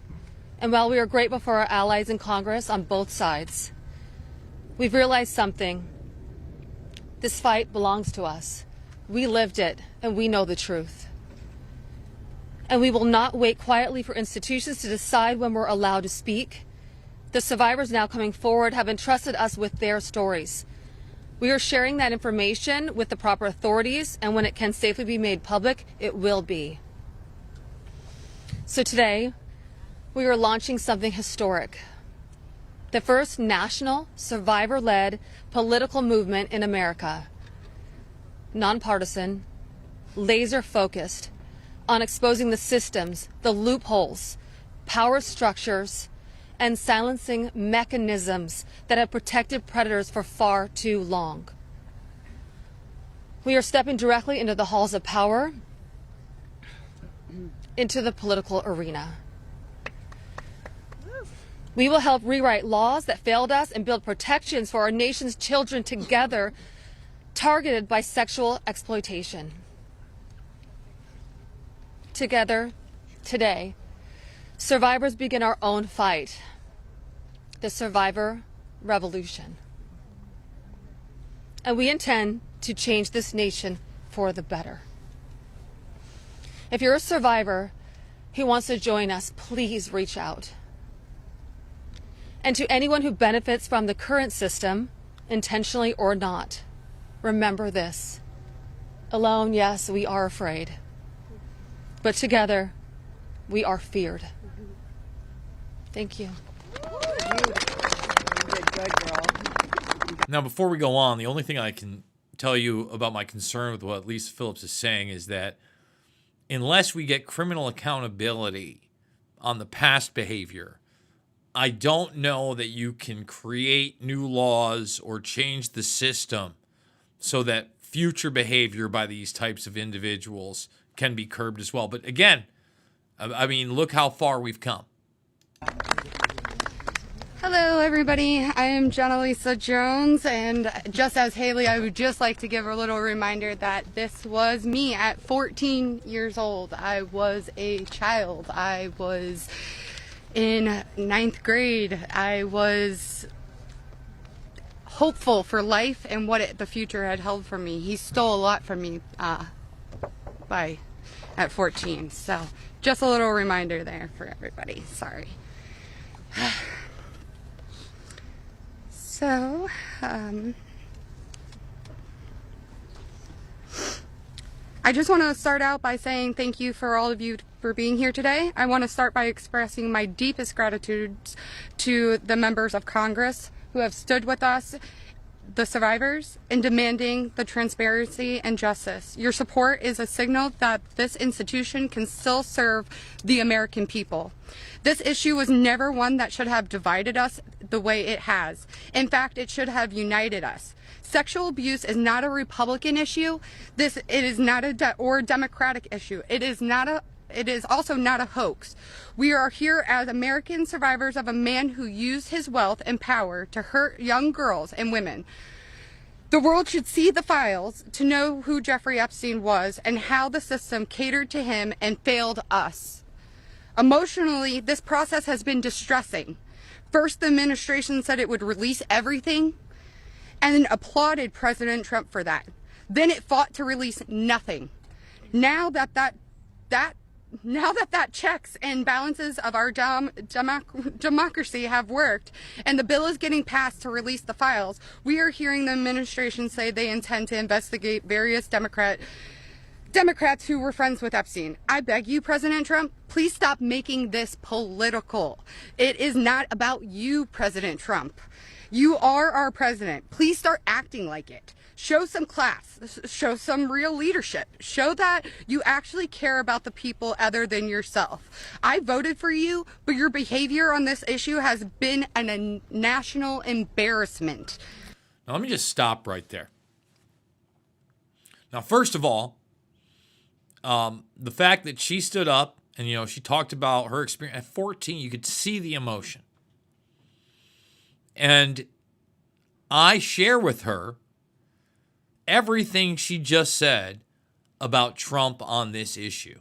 And while we are grateful for our allies in Congress on both sides, we've realized something. This fight belongs to us. We lived it, and we know the truth. And we will not wait quietly for institutions to decide when we're allowed to speak. The survivors now coming forward have entrusted us with their stories. We are sharing that information with the proper authorities, and when it can safely be made public, it will be. So today, we are launching something historic. The first national, survivor-led political movement in America. Nonpartisan, laser-focused on exposing the systems, the loopholes, power structures, and silencing mechanisms that have protected predators for far too long. We are stepping directly into the halls of power, into the political arena. We will help rewrite laws that failed us and build protections for our nation's children together, targeted by sexual exploitation. Together, today, survivors begin our own fight, the survivor revolution. And we intend to change this nation for the better. If you're a survivor who wants to join us, please reach out. And to anyone who benefits from the current system, intentionally or not, remember this. Alone, yes, we are afraid. But together, we are feared. Thank you. Now, before we go on, the only thing I can tell you about my concern with what Lisa Phillips is saying is that unless we get criminal accountability on the past behavior, I don't know that you can create new laws or change the system so that future behavior by these types of individuals can be curbed as well. But again, I mean, look how far we've come. Hello, everybody. I am Jenna Lisa Jones, and just as Haley, I would just like to give a little reminder that this was me at 14 years old. I was a child. I was in 9th grade. I was hopeful for life and what the future had held for me. He stole a lot from me at 14. So just a little reminder there for everybody. Sorry. So, I just want to start out by saying thank you for all of you for being here today. I want to start by expressing my deepest gratitude to the members of Congress who have stood with us, the survivors, in demanding the transparency and justice. Your support is a signal that this institution can still serve the American people. This issue was never one that should have divided us the way it has. In fact, it should have united us. Sexual abuse is not a Republican issue. It is not a Democratic issue. It is also not a hoax. We are here as American survivors of a man who used his wealth and power to hurt young girls and women. The world should see the files to know who Jeffrey Epstein was and how the system catered to him and failed us. Emotionally, this process has been distressing. First, the administration said it would release everything and applauded President Trump for that. Then it fought to release nothing. Now that now that checks and balances of our democracy have worked and the bill is getting passed to release the files, we are hearing the administration say they intend to investigate various Democrats who were friends with Epstein. I beg you, President Trump, please stop making this political. It is not about you, President Trump. You are our president. Please start acting like it. Show some class. Show some real leadership. Show that you actually care about the people other than yourself. I voted for you, but your behavior on this issue has been a national embarrassment. Now, let me just stop right there. Now, first of all, the fact that she stood up and, she talked about her experience at 14, you could see the emotion. And I share with her everything she just said about Trump on this issue.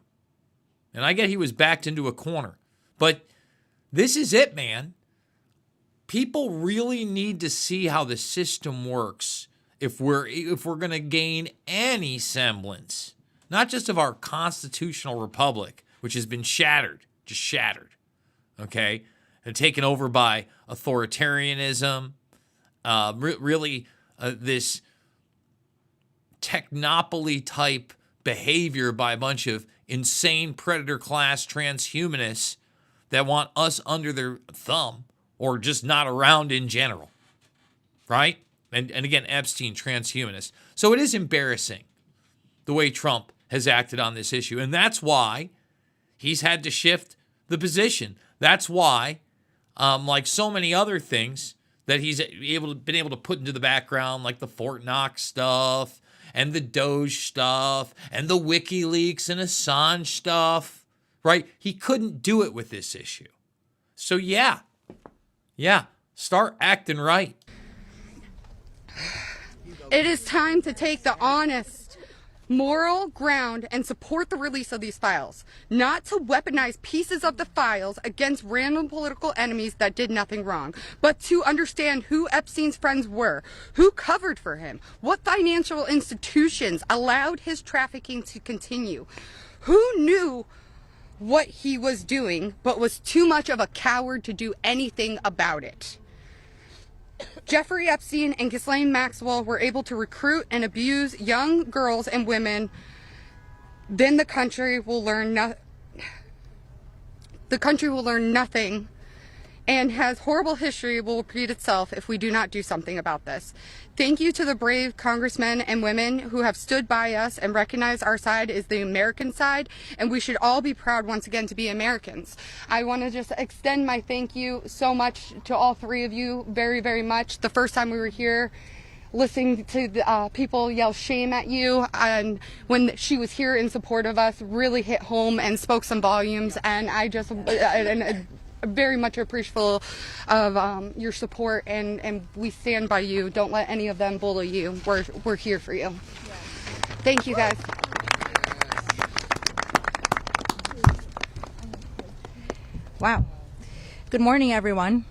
And I get he was backed into a corner. But this is it, man. People really need to see how the system works if we're going to gain any semblance, not just of our constitutional republic, which has been shattered, just shattered, okay, and taken over by authoritarianism, this technopoly type behavior by a bunch of insane predator class transhumanists that want us under their thumb or just not around in general, right? And again, Epstein, transhumanist. So it is embarrassing the way Trump has acted on this issue. And that's why he's had to shift the position. That's why, like so many other things that he's been able to put into the background, like the Fort Knox stuff and the Doge stuff and the WikiLeaks and Assange stuff, right? He couldn't do it with this issue. So yeah, start acting right. It is time to take the honest, moral ground and support the release of these files, not to weaponize pieces of the files against random political enemies that did nothing wrong, but to understand who Epstein's friends were, who covered for him, what financial institutions allowed his trafficking to continue, who knew what he was doing but was too much of a coward to do anything about it. Jeffrey Epstein and Ghislaine Maxwell were able to recruit and abuse young girls and women. Then the country will learn nothing, and has horrible history will repeat itself if we do not do something about this. Thank you to the brave congressmen and women who have stood by us and recognized our side is the American side, and we should all be proud once again to be Americans. I want to just extend my thank you so much to all three of you, very, very much. The first time we were here, listening to the, people yell shame at you, and when she was here in support of us, really hit home and spoke some volumes, and I just very much appreciative of your support, and we stand by you. Don't let any of them bully you. We're here for you. Thank you, guys. Wow. Good morning, everyone.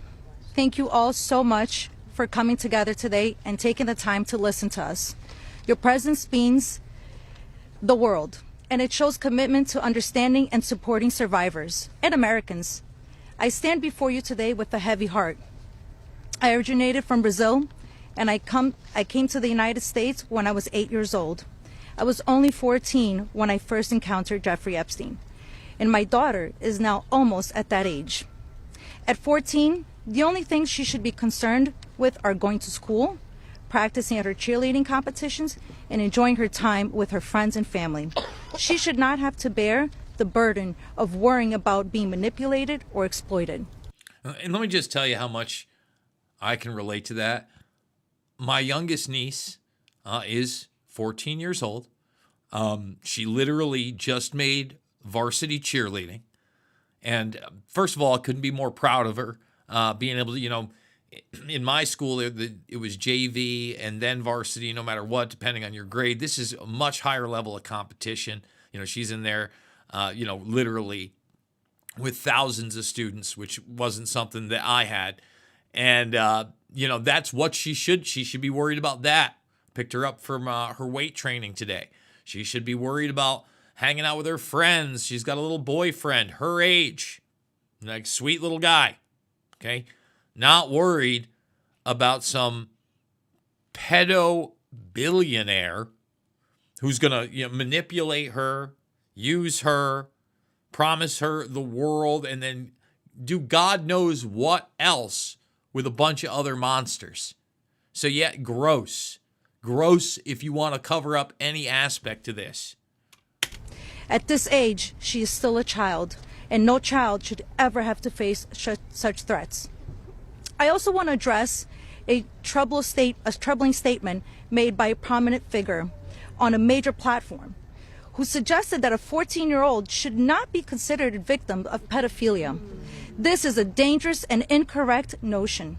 Thank you all so much for coming together today and taking the time to listen to us. Your presence means the world, and it shows commitment to understanding and supporting survivors and Americans. I stand before you today with a heavy heart. I originated from Brazil, and I came to the United States when I was 8 years old. I was only 14 when I first encountered Jeffrey Epstein, and my daughter is now almost at that age. At 14, the only things she should be concerned with are going to school, practicing at her cheerleading competitions, and enjoying her time with her friends and family. She should not have to bear the burden of worrying about being manipulated or exploited. And let me just tell you how much I can relate to that. My youngest niece is 14 years old. She literally just made varsity cheerleading. And first of all, I couldn't be more proud of her being able to, in my school, it was JV and then varsity, no matter what, depending on your grade. This is a much higher level of competition. She's in there, literally with thousands of students, which wasn't something that I had. And, that's what she should be worried about that. Picked her up from her weight training today. She should be worried about hanging out with her friends. She's got a little boyfriend, her age, like sweet little guy, okay? Not worried about some pedo billionaire who's going to manipulate her, use her, promise her the world, and then do God knows what else with a bunch of other monsters. So yeah, gross. Gross if you want to cover up any aspect to this. At this age, she is still a child, and no child should ever have to face such threats. I also want to address a troubling statement made by a prominent figure on a major platform who suggested that a 14-year-old should not be considered a victim of pedophilia. This is a dangerous and incorrect notion.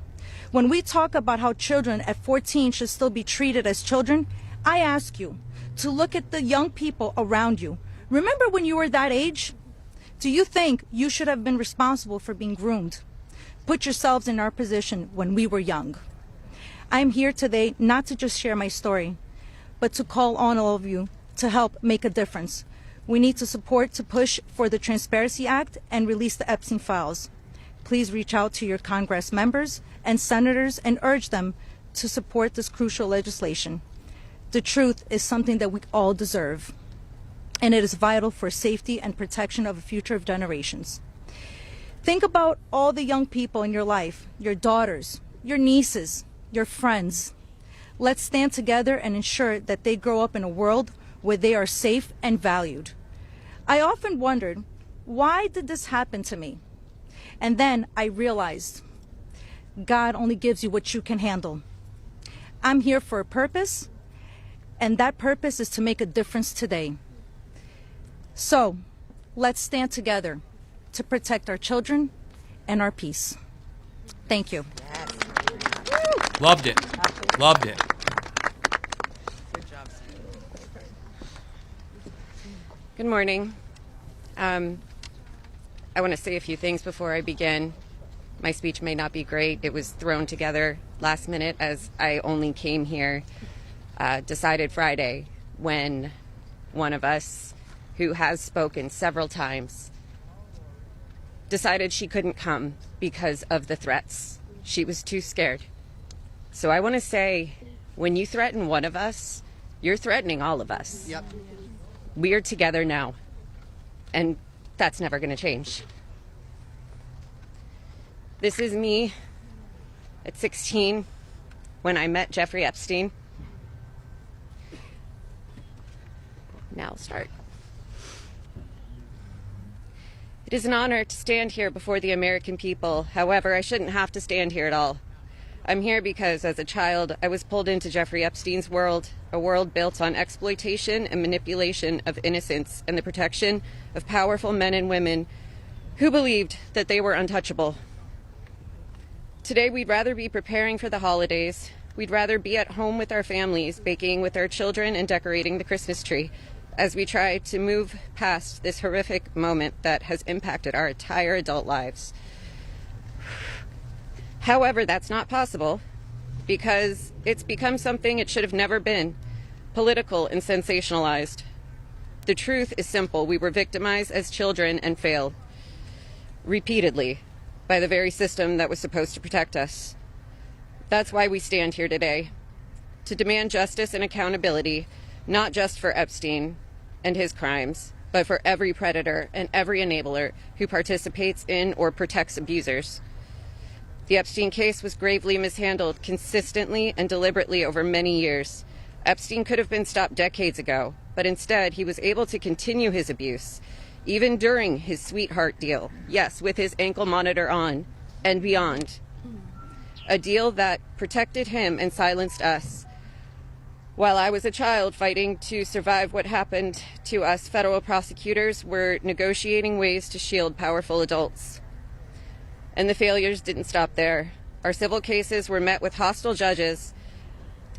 When we talk about how children at 14 should still be treated as children, I ask you to look at the young people around you. Remember when you were that age? Do you think you should have been responsible for being groomed? Put yourselves in our position when we were young. I'm here today not to just share my story, but to call on all of you to help make a difference. We need to support to push for the Transparency Act and release the Epstein files. Please reach out to your Congress members and senators and urge them to support this crucial legislation. The truth is something that we all deserve, and it is vital for safety and protection of the future of generations. Think about all the young people in your life, your daughters, your nieces, your friends. Let's stand together and ensure that they grow up in a world where they are safe and valued. I often wondered, why did this happen to me? And then I realized, God only gives you what you can handle. I'm here for a purpose, and that purpose is to make a difference today. So, let's stand together to protect our children and our peace. Thank you. Loved it. Loved it. Good job. Good morning. I want to say a few things before I begin. My speech may not be great. It was thrown together last minute as I only came here, decided Friday, when one of us, who has spoken several times, decided she couldn't come because of the threats. She was too scared. So I want to say, when you threaten one of us, you're threatening all of us. Yep. We are together now, and that's never going to change. This is me at 16 when I met Jeffrey Epstein. Now I'll start. It is an honor to stand here before the American people. However, I shouldn't have to stand here at all. I'm here because as a child, I was pulled into Jeffrey Epstein's world, a world built on exploitation and manipulation of innocence and the protection of powerful men and women who believed that they were untouchable. Today, we'd rather be preparing for the holidays. We'd rather be at home with our families, baking with our children and decorating the Christmas tree as we try to move past this horrific moment that has impacted our entire adult lives. However, that's not possible because it's become something it should have never been, political and sensationalized. The truth is simple. We were victimized as children and failed repeatedly by the very system that was supposed to protect us. That's why we stand here today, to demand justice and accountability, not just for Epstein and his crimes, but for every predator and every enabler who participates in or protects abusers. The Epstein case was gravely mishandled consistently and deliberately over many years. Epstein could have been stopped decades ago, but instead he was able to continue his abuse, even during his sweetheart deal, yes, with his ankle monitor on and beyond. A deal that protected him and silenced us. While I was a child fighting to survive what happened to us, federal prosecutors were negotiating ways to shield powerful adults. And the failures didn't stop there. Our civil cases were met with hostile judges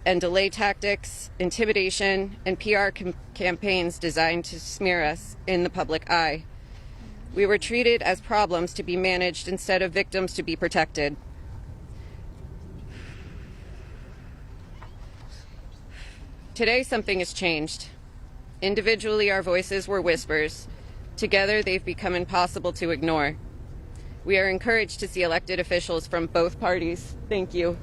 and delay tactics, intimidation, and PR campaigns designed to smear us in the public eye. We were treated as problems to be managed instead of victims to be protected. Today, something has changed. Individually, our voices were whispers. Together, they've become impossible to ignore. We are encouraged to see elected officials from both parties, thank you,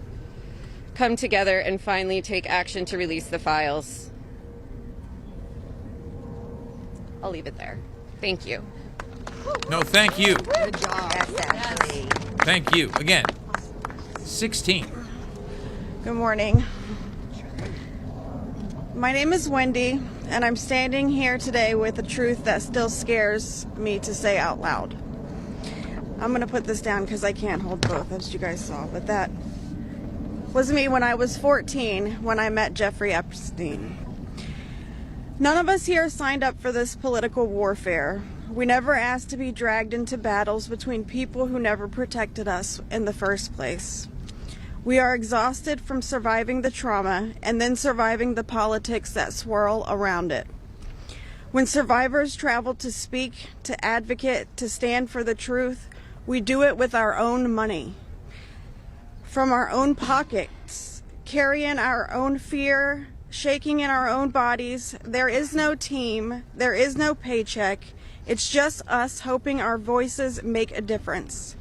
come together and finally take action to release the files. I'll leave it there. Thank you. No, thank you. Good job. Thank you. Again, 16. Good morning. My name is Wendy, and I'm standing here today with a truth that still scares me to say out loud. I'm going to put this down because I can't hold both, as you guys saw, but that was me when I was 14 when I met Jeffrey Epstein. None of us here signed up for this political warfare. We never asked to be dragged into battles between people who never protected us in the first place. We are exhausted from surviving the trauma and then surviving the politics that swirl around it. When survivors travel to speak, to advocate, to stand for the truth, we do it with our own money, from our own pockets, carrying our own fear, shaking in our own bodies. There is no team, there is no paycheck. It's just us hoping our voices make a difference.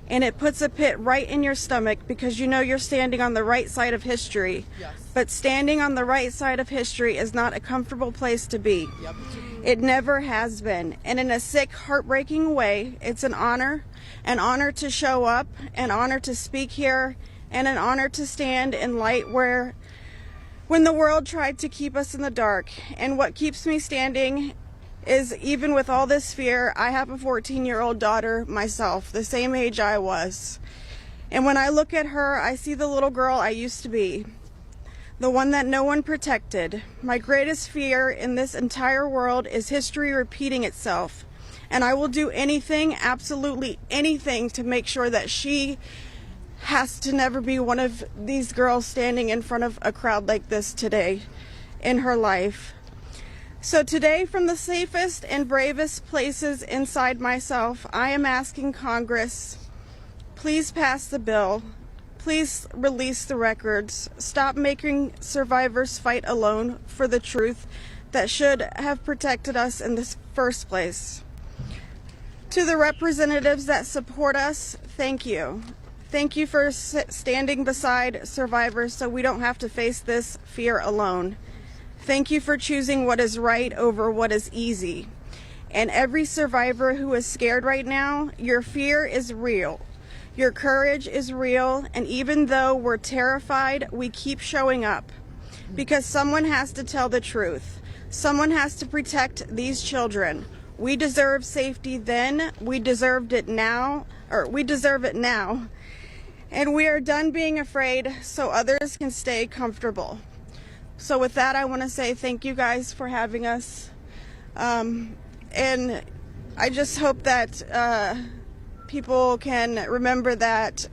And it puts a pit right in your stomach because you know you're standing on the right side of history. Yes. But standing on the right side of history is not a comfortable place to be. Yep. It never has been. And in a sick, heartbreaking way, it's an honor to show up, an honor to speak here, and an honor to stand in light when the world tried to keep us in the dark. And what keeps me standing is, even with all this fear, I have a 14-year-old daughter myself, the same age I was. And when I look at her, I see the little girl I used to be, the one that no one protected. My greatest fear in this entire world is history repeating itself. And I will do anything, absolutely anything, to make sure that she has to never be one of these girls standing in front of a crowd like this today in her life. So today, from the safest and bravest places inside myself, I am asking Congress, please pass the bill. Please release the records. Stop making survivors fight alone for the truth that should have protected us in the first place. To the representatives that support us, thank you. Thank you for standing beside survivors so we don't have to face this fear alone. Thank you for choosing what is right over what is easy. And every survivor who is scared right now, your fear is real. Your courage is real. And even though we're terrified, we keep showing up. Because someone has to tell the truth. Someone has to protect these children. We deserve safety then. We deserve it now. And we are done being afraid so others can stay comfortable. So with that, I want to say thank you guys for having us. And I just hope that people can remember that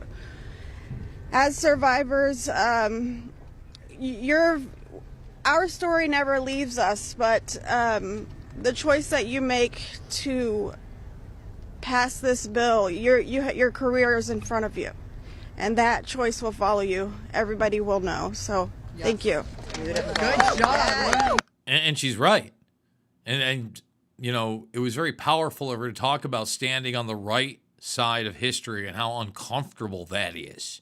as survivors, our story never leaves us, but the choice that you make to pass this bill, your career is in front of you. And that choice will follow you. Everybody will know. So thank you. Good job. And she's right. And you know, it was very powerful of her to talk about standing on the right side of history and how uncomfortable that is.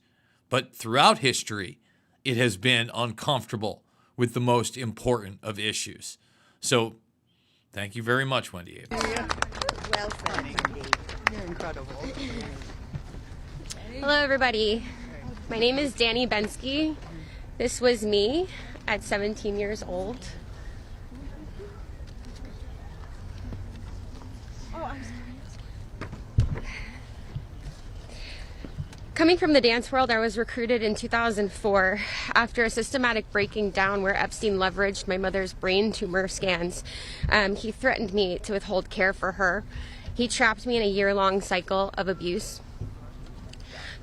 But throughout history, it has been uncomfortable with the most important of issues. So thank you very much, Wendy. Well said, Wendy. You're incredible. Hello, everybody. My name is Danny Bensky. This was me at 17 years old. Coming from the dance world, I was recruited in 2004 after a systematic breaking down where Epstein leveraged my mother's brain tumor scans. He threatened me to withhold care for her. He trapped me in a year-long cycle of abuse.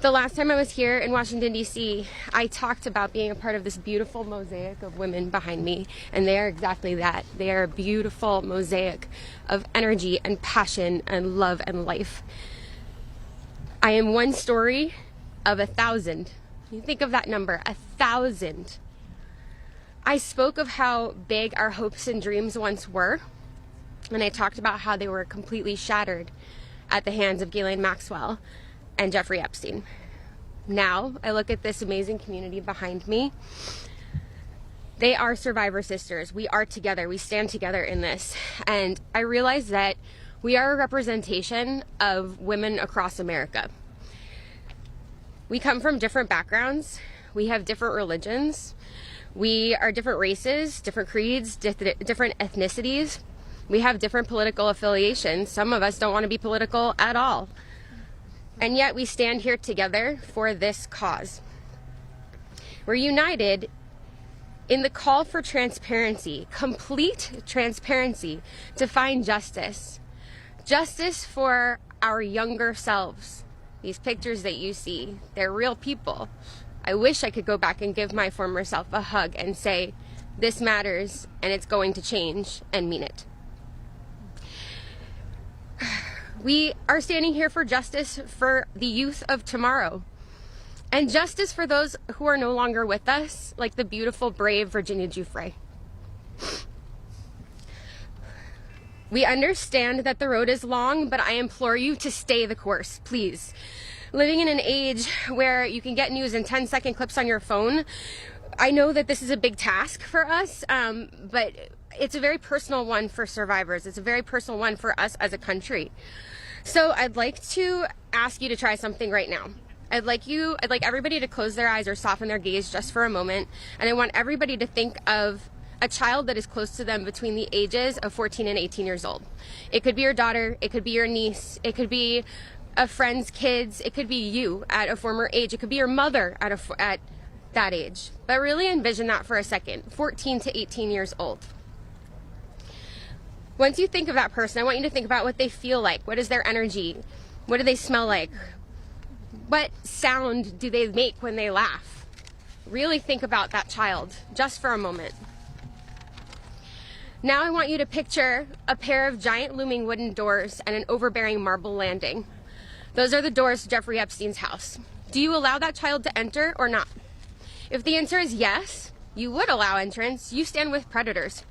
The last time I was here in Washington, D.C., I talked about being a part of this beautiful mosaic of women behind me, and they are exactly that. They are a beautiful mosaic of energy and passion and love and life. I am one story of 1,000. You think of that number, 1,000. I spoke of how big our hopes and dreams once were, and I talked about how they were completely shattered at the hands of Ghislaine Maxwell and Jeffrey Epstein. Now, I look at this amazing community behind me. They are survivor sisters. We are together. We stand together in this. And I realize that we are a representation of women across America. We come from different backgrounds. We have different religions. We are different races, different creeds, different ethnicities. We have different political affiliations. Some of us don't want to be political at all. And yet we stand here together for this cause. We're united in the call for transparency, complete transparency, to find justice. Justice for our younger selves. These pictures that you see, they're real people. I wish I could go back and give my former self a hug and say, this matters and it's going to change, and mean it. We are standing here for justice for the youth of tomorrow. And justice for those who are no longer with us, like the beautiful, brave Virginia Giuffre. We understand that the road is long, but I implore you to stay the course, please. Living in an age where you can get news in 10-second clips on your phone, I know that this is a big task for us, but it's a very personal one for survivors. It's a very personal one for us as a country. So I'd like to ask you to try something right now. I'd like everybody to close their eyes or soften their gaze just for a moment. And I want everybody to think of a child that is close to them between the ages of 14 and 18 years old. It could be your daughter, it could be your niece, it could be a friend's kids, it could be you at a former age, it could be your mother at that age. But really envision that for a second, 14 to 18 years old. Once you think of that person, I want you to think about what they feel like. What is their energy? What do they smell like? What sound do they make when they laugh? Really think about that child, just for a moment. Now I want you to picture a pair of giant looming wooden doors and an overbearing marble landing. Those are the doors to Jeffrey Epstein's house. Do you allow that child to enter or not? If the answer is yes, you would allow entrance. You stand with predators.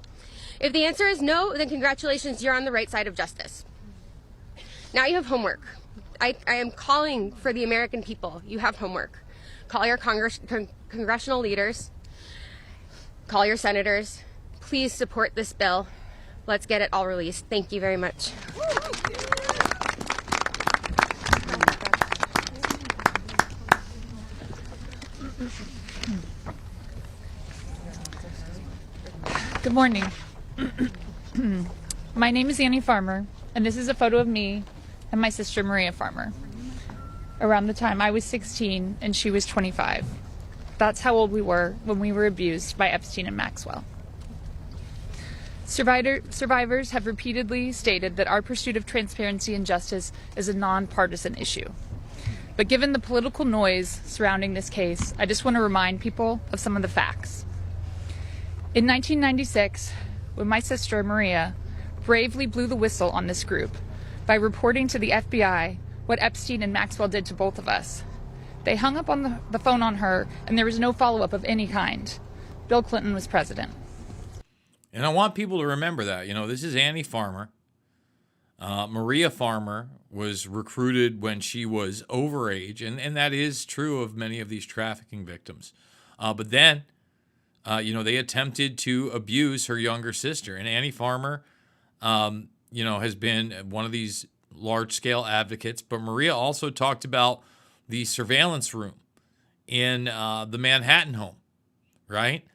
If the answer is no, then congratulations, you're on the right side of justice. Now you have homework. I am calling for the American people. You have homework. Call your congressional leaders. Call your senators. Please support this bill. Let's get it all released. Thank you very much. Good morning. My name is Annie Farmer, and this is a photo of me and my sister Maria Farmer. Around the time I was 16 and she was 25. That's how old we were when we were abused by Epstein and Maxwell. Survivors have repeatedly stated that our pursuit of transparency and justice is a nonpartisan issue. But given the political noise surrounding this case, I just want to remind people of some of the facts. In 1996, when my sister Maria bravely blew the whistle on this group by reporting to the FBI what Epstein and Maxwell did to both of us, they hung up on the phone on her, and there was no follow-up of any kind. Bill Clinton was president. And I want people to remember that. You know, this is Annie Farmer. Maria Farmer was recruited when she was overage, and that is true of many of these trafficking victims. But then, they attempted to abuse her younger sister. And Annie Farmer, has been one of these large-scale advocates. But Maria also talked about the surveillance room in the Manhattan home, right?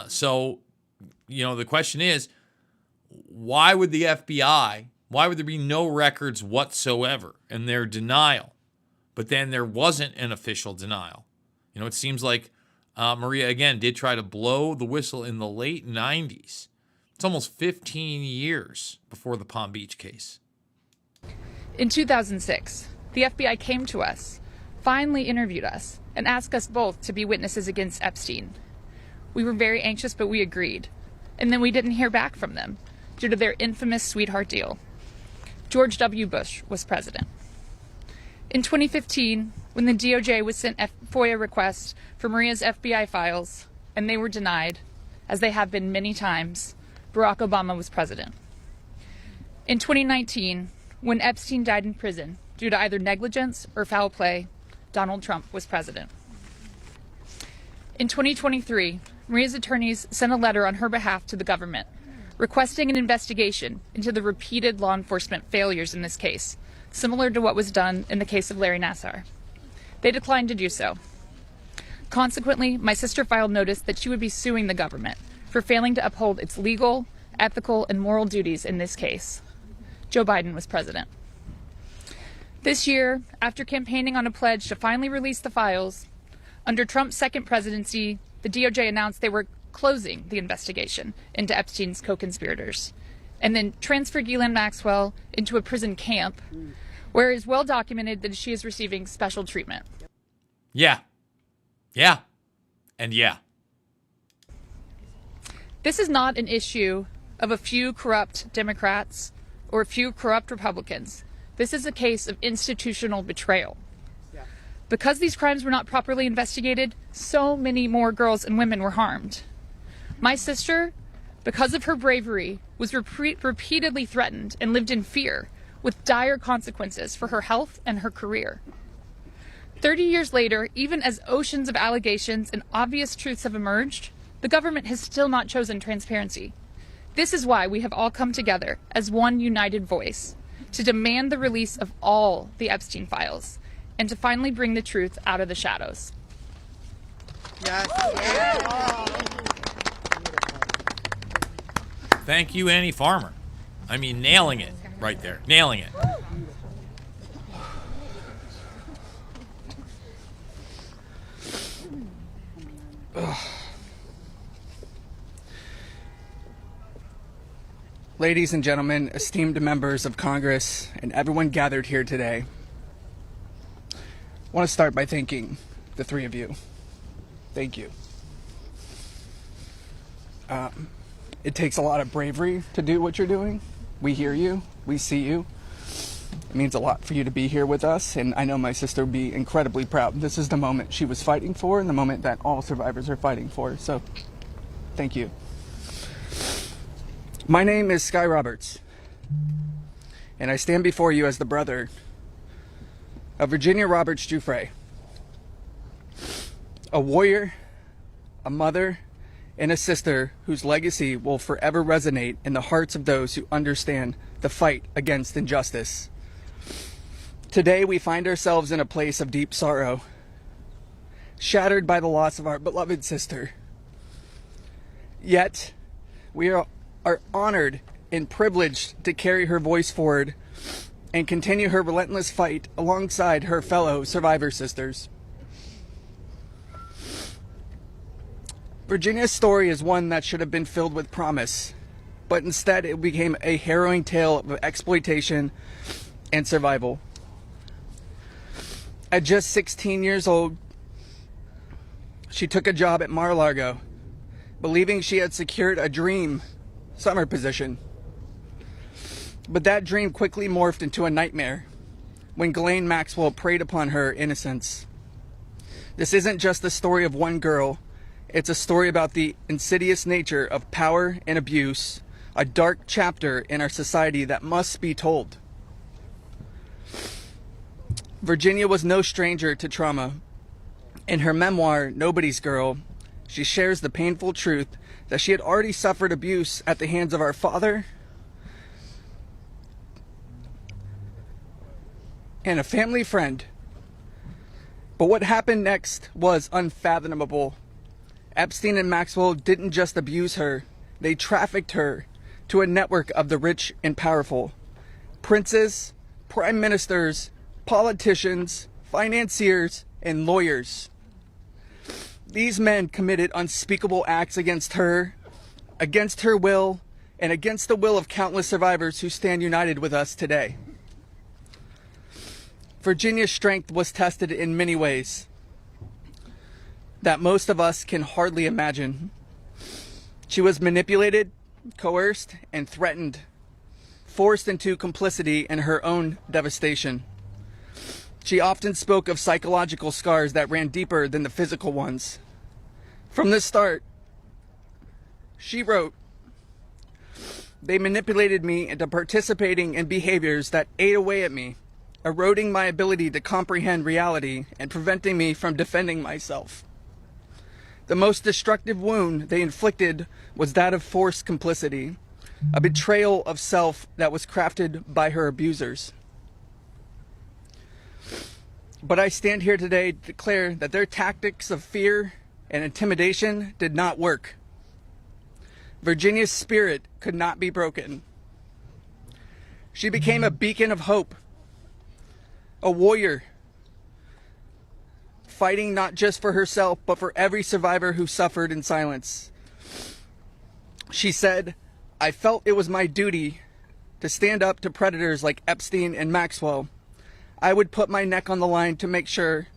So the question is, why would the FBI, why would there be no records whatsoever in their denial? But then there wasn't an official denial. It seems like Maria, again, did try to blow the whistle in the late 90s. It's almost 15 years before the Palm Beach case. In 2006, the FBI came to us, finally interviewed us, and asked us both to be witnesses against Epstein. We were very anxious, but we agreed. And then we didn't hear back from them due to their infamous sweetheart deal. George W. Bush was president. In 2015, when the DOJ was sent FOIA requests for Maria's FBI files, and they were denied, as they have been many times, Barack Obama was president. In 2019, when Epstein died in prison due to either negligence or foul play, Donald Trump was president. In 2023, Maria's attorneys sent a letter on her behalf to the government, requesting an investigation into the repeated law enforcement failures in this case, similar to what was done in the case of Larry Nassar. They declined to do so. Consequently, my sister filed notice that she would be suing the government for failing to uphold its legal, ethical, and moral duties in this case. Joe Biden was president. This year, after campaigning on a pledge to finally release the files, under Trump's second presidency, the DOJ announced they were closing the investigation into Epstein's co-conspirators, and then transferred Ghislaine Maxwell into a prison camp, where it is well documented that she is receiving special treatment. Yeah. Yeah. And yeah. This is not an issue of a few corrupt Democrats or a few corrupt Republicans. This is a case of institutional betrayal. Because these crimes were not properly investigated, so many more girls and women were harmed. My sister, because of her bravery, was repeatedly threatened and lived in fear, with dire consequences for her health and her career. 30 years later, even as oceans of allegations and obvious truths have emerged, the government has still not chosen transparency. This is why we have all come together as one united voice to demand the release of all the Epstein files and to finally bring the truth out of the shadows. Yes. Thank you, Annie Farmer. I mean, nailing it right there. Nailing it. Ladies and gentlemen, esteemed members of Congress, and everyone gathered here today, I want to start by thanking the three of you. Thank you. It takes a lot of bravery to do what you're doing. We hear you. We see you. It means a lot for you to be here with us, and I know my sister would be incredibly proud. This is the moment she was fighting for and the moment that all survivors are fighting for, so thank you. My name is Sky Roberts, and I stand before you as the brother of Virginia Roberts Giuffre, a warrior, a mother, and a sister whose legacy will forever resonate in the hearts of those who understand the fight against injustice. Today we find ourselves in a place of deep sorrow, shattered by the loss of our beloved sister. Yet, we are honored and privileged to carry her voice forward and continue her relentless fight alongside her fellow survivor sisters. Virginia's story is one that should have been filled with promise, but instead it became a harrowing tale of exploitation and survival. At just 16 years old, she took a job at Mar-a-Lago, believing she had secured a dream summer position. But that dream quickly morphed into a nightmare when Ghislaine Maxwell preyed upon her innocence. This isn't just the story of one girl. It's a story about the insidious nature of power and abuse, a dark chapter in our society that must be told. Virginia was no stranger to trauma. In her memoir, Nobody's Girl, she shares the painful truth that she had already suffered abuse at the hands of our father and a family friend. But what happened next was unfathomable. Epstein and Maxwell didn't just abuse her, they trafficked her to a network of the rich and powerful. Princes, prime ministers, politicians, financiers, and lawyers. These men committed unspeakable acts against her will, and against the will of countless survivors who stand united with us today. Virginia's strength was tested in many ways that most of us can hardly imagine. She was manipulated, coerced, and threatened, forced into complicity in her own devastation. She often spoke of psychological scars that ran deeper than the physical ones. From the start, She wrote, "They manipulated me into participating in behaviors that ate away at me, eroding my ability to comprehend reality and preventing me from defending myself. The most destructive wound they inflicted was that of forced complicity, a betrayal of self that was crafted by her abusers. But I stand here today to declare that their tactics of fear and intimidation did not work. Virginia's spirit could not be broken. She became a beacon of hope, a warrior, fighting not just for herself, but for every survivor who suffered in silence. She said, 'I felt it was my duty to stand up to predators like Epstein and Maxwell. I would put my neck on the line to make sure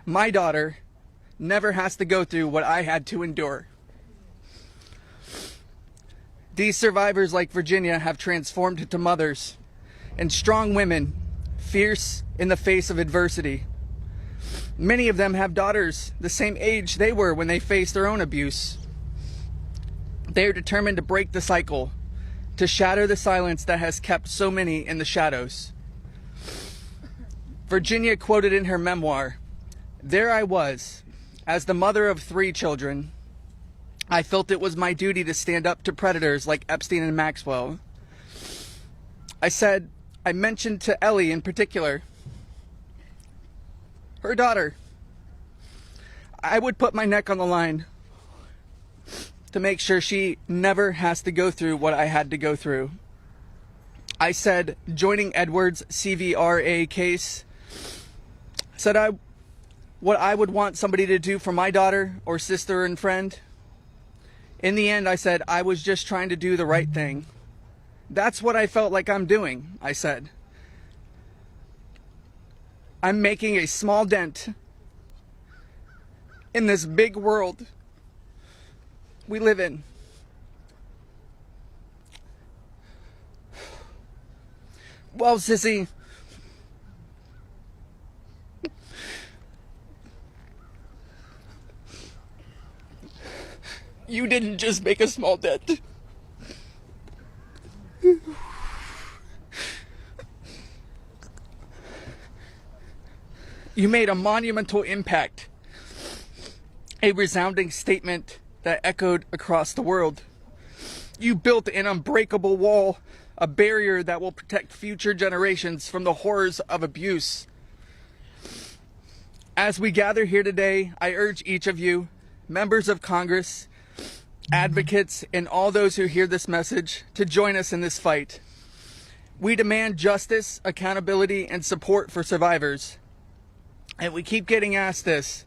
my daughter never has to go through what I had to endure.' These survivors, like Virginia, have transformed into mothers and strong women, fierce in the face of adversity. Many of them have daughters the same age they were when they faced their own abuse. They are determined to break the cycle, to shatter the silence that has kept so many in the shadows. Virginia quoted in her memoir, "There I was, as the mother of 3 children. I felt it was my duty to stand up to predators like Epstein and Maxwell. I mentioned to Ellie in particular, her daughter, I would put my neck on the line to make sure she never has to go through what I had to go through. I said, joining Edward's CVRA case, what I would want somebody to do for my daughter or sister and friend. In the end, I said, I was just trying to do the right thing. That's what I felt like I'm doing," I said. "I'm making a small dent in this big world we live in." Well, sissy, you didn't just make a small dent. You made a monumental impact, a resounding statement that echoed across the world. You built an unbreakable wall, a barrier that will protect future generations from the horrors of abuse. As we gather here today, I urge each of you, members of Congress, advocates, and all those who hear this message to join us in this fight. We demand justice, accountability, and support for survivors. And we keep getting asked this.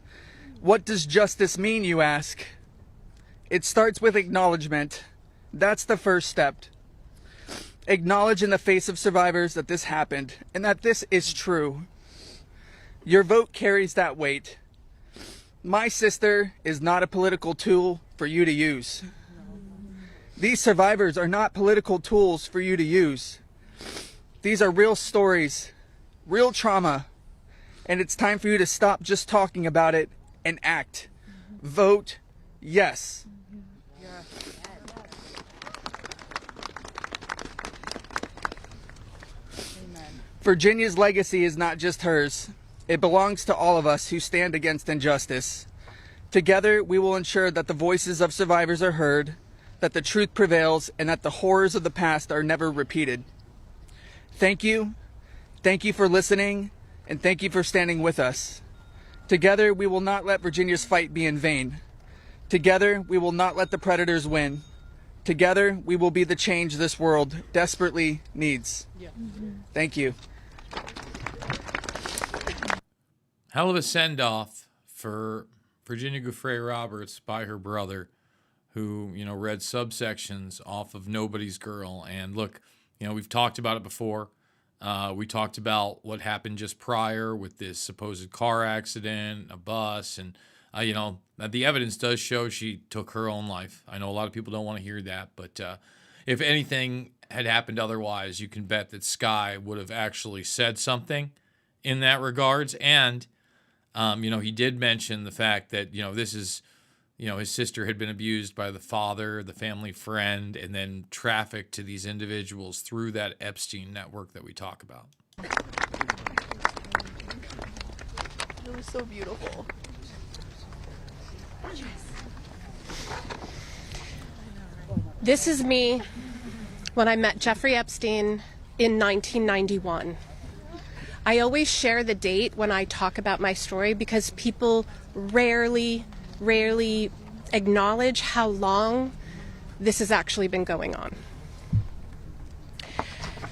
What does justice mean, you ask? It starts with acknowledgement. That's the first step. Acknowledge in the face of survivors that this happened and that this is true. Your vote carries that weight. My sister is not a political tool for you to use. These survivors are not political tools for you to use. These are real stories, real trauma, and it's time for you to stop just talking about it and act. Vote yes. Virginia's legacy is not just hers. It belongs to all of us who stand against injustice. Together, we will ensure that the voices of survivors are heard, that the truth prevails, and that the horrors of the past are never repeated. Thank you. Thank you for listening, and thank you for standing with us. Together, we will not let Virginia's fight be in vain. Together, we will not let the predators win. Together, we will be the change this world desperately needs. Thank you. Hell of a send-off for Virginia Giuffre Roberts by her brother, who, read subsections off of Nobody's Girl. And look, we've talked about it before. We talked about what happened just prior with this supposed car accident, a bus, and, the evidence does show she took her own life. I know a lot of people don't want to hear that, but if anything had happened otherwise, you can bet that Sky would have actually said something in that regards. And, he did mention the fact that, this is his sister had been abused by the father, the family friend, and then trafficked to these individuals through that Epstein network that we talk about. It was so beautiful. This is me when I met Jeffrey Epstein in 1991. I always share the date when I talk about my story because people rarely acknowledge how long this has actually been going on.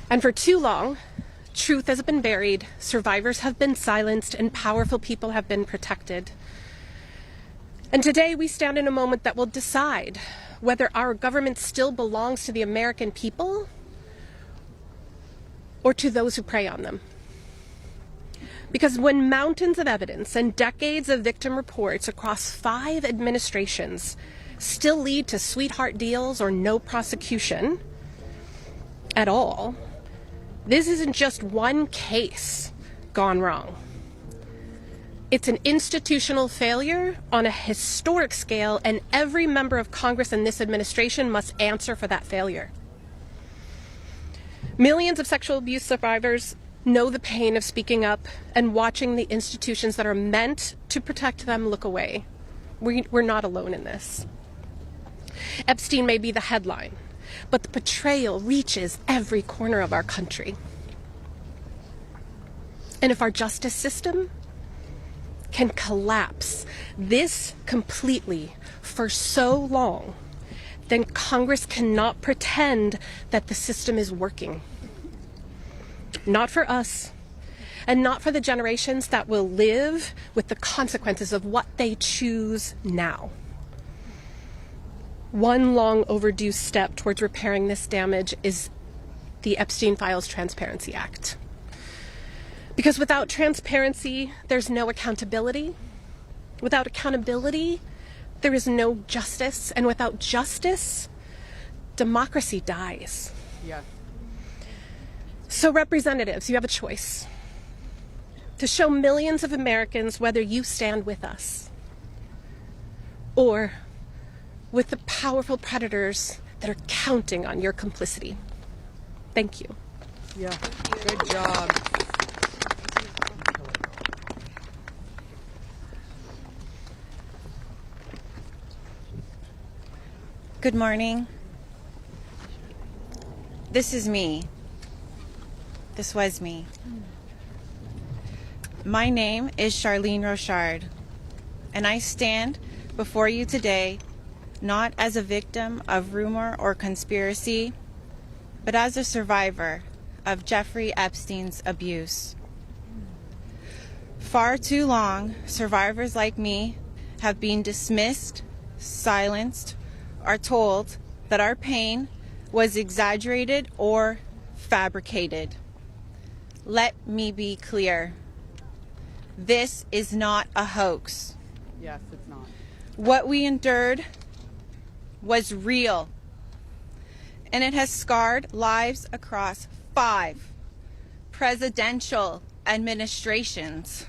And for too long, truth has been buried, survivors have been silenced, and powerful people have been protected. And today we stand in a moment that will decide whether our government still belongs to the American people or to those who prey on them. Because when mountains of evidence and decades of victim reports across 5 administrations still lead to sweetheart deals or no prosecution at all, this isn't just one case gone wrong. It's an institutional failure on a historic scale, and every member of Congress in this administration must answer for that failure. Millions of sexual abuse survivors know the pain of speaking up and watching the institutions that are meant to protect them look away. We're not alone in this. Epstein may be the headline, but the betrayal reaches every corner of our country. And if our justice system can collapse this completely for so long, then Congress cannot pretend that the system is working. Not for us, and not for the generations that will live with the consequences of what they choose now. One long overdue step towards repairing this damage is the Epstein Files Transparency Act. Because without transparency, there's no accountability. Without accountability, there is no justice. And without justice, democracy dies. Yeah. So representatives, you have a choice to show millions of Americans whether you stand with us or with the powerful predators that are counting on your complicity. Thank you. Yeah, good job. Good morning. This is me. This was me. My name is Charlene Rochard, and I stand before you today not as a victim of rumor or conspiracy, but as a survivor of Jeffrey Epstein's abuse. Far too long, survivors like me have been dismissed, silenced, are told that our pain was exaggerated or fabricated. Let me be clear. This is not a hoax. Yes, it's not. What we endured was real, and it has scarred lives across 5 presidential administrations.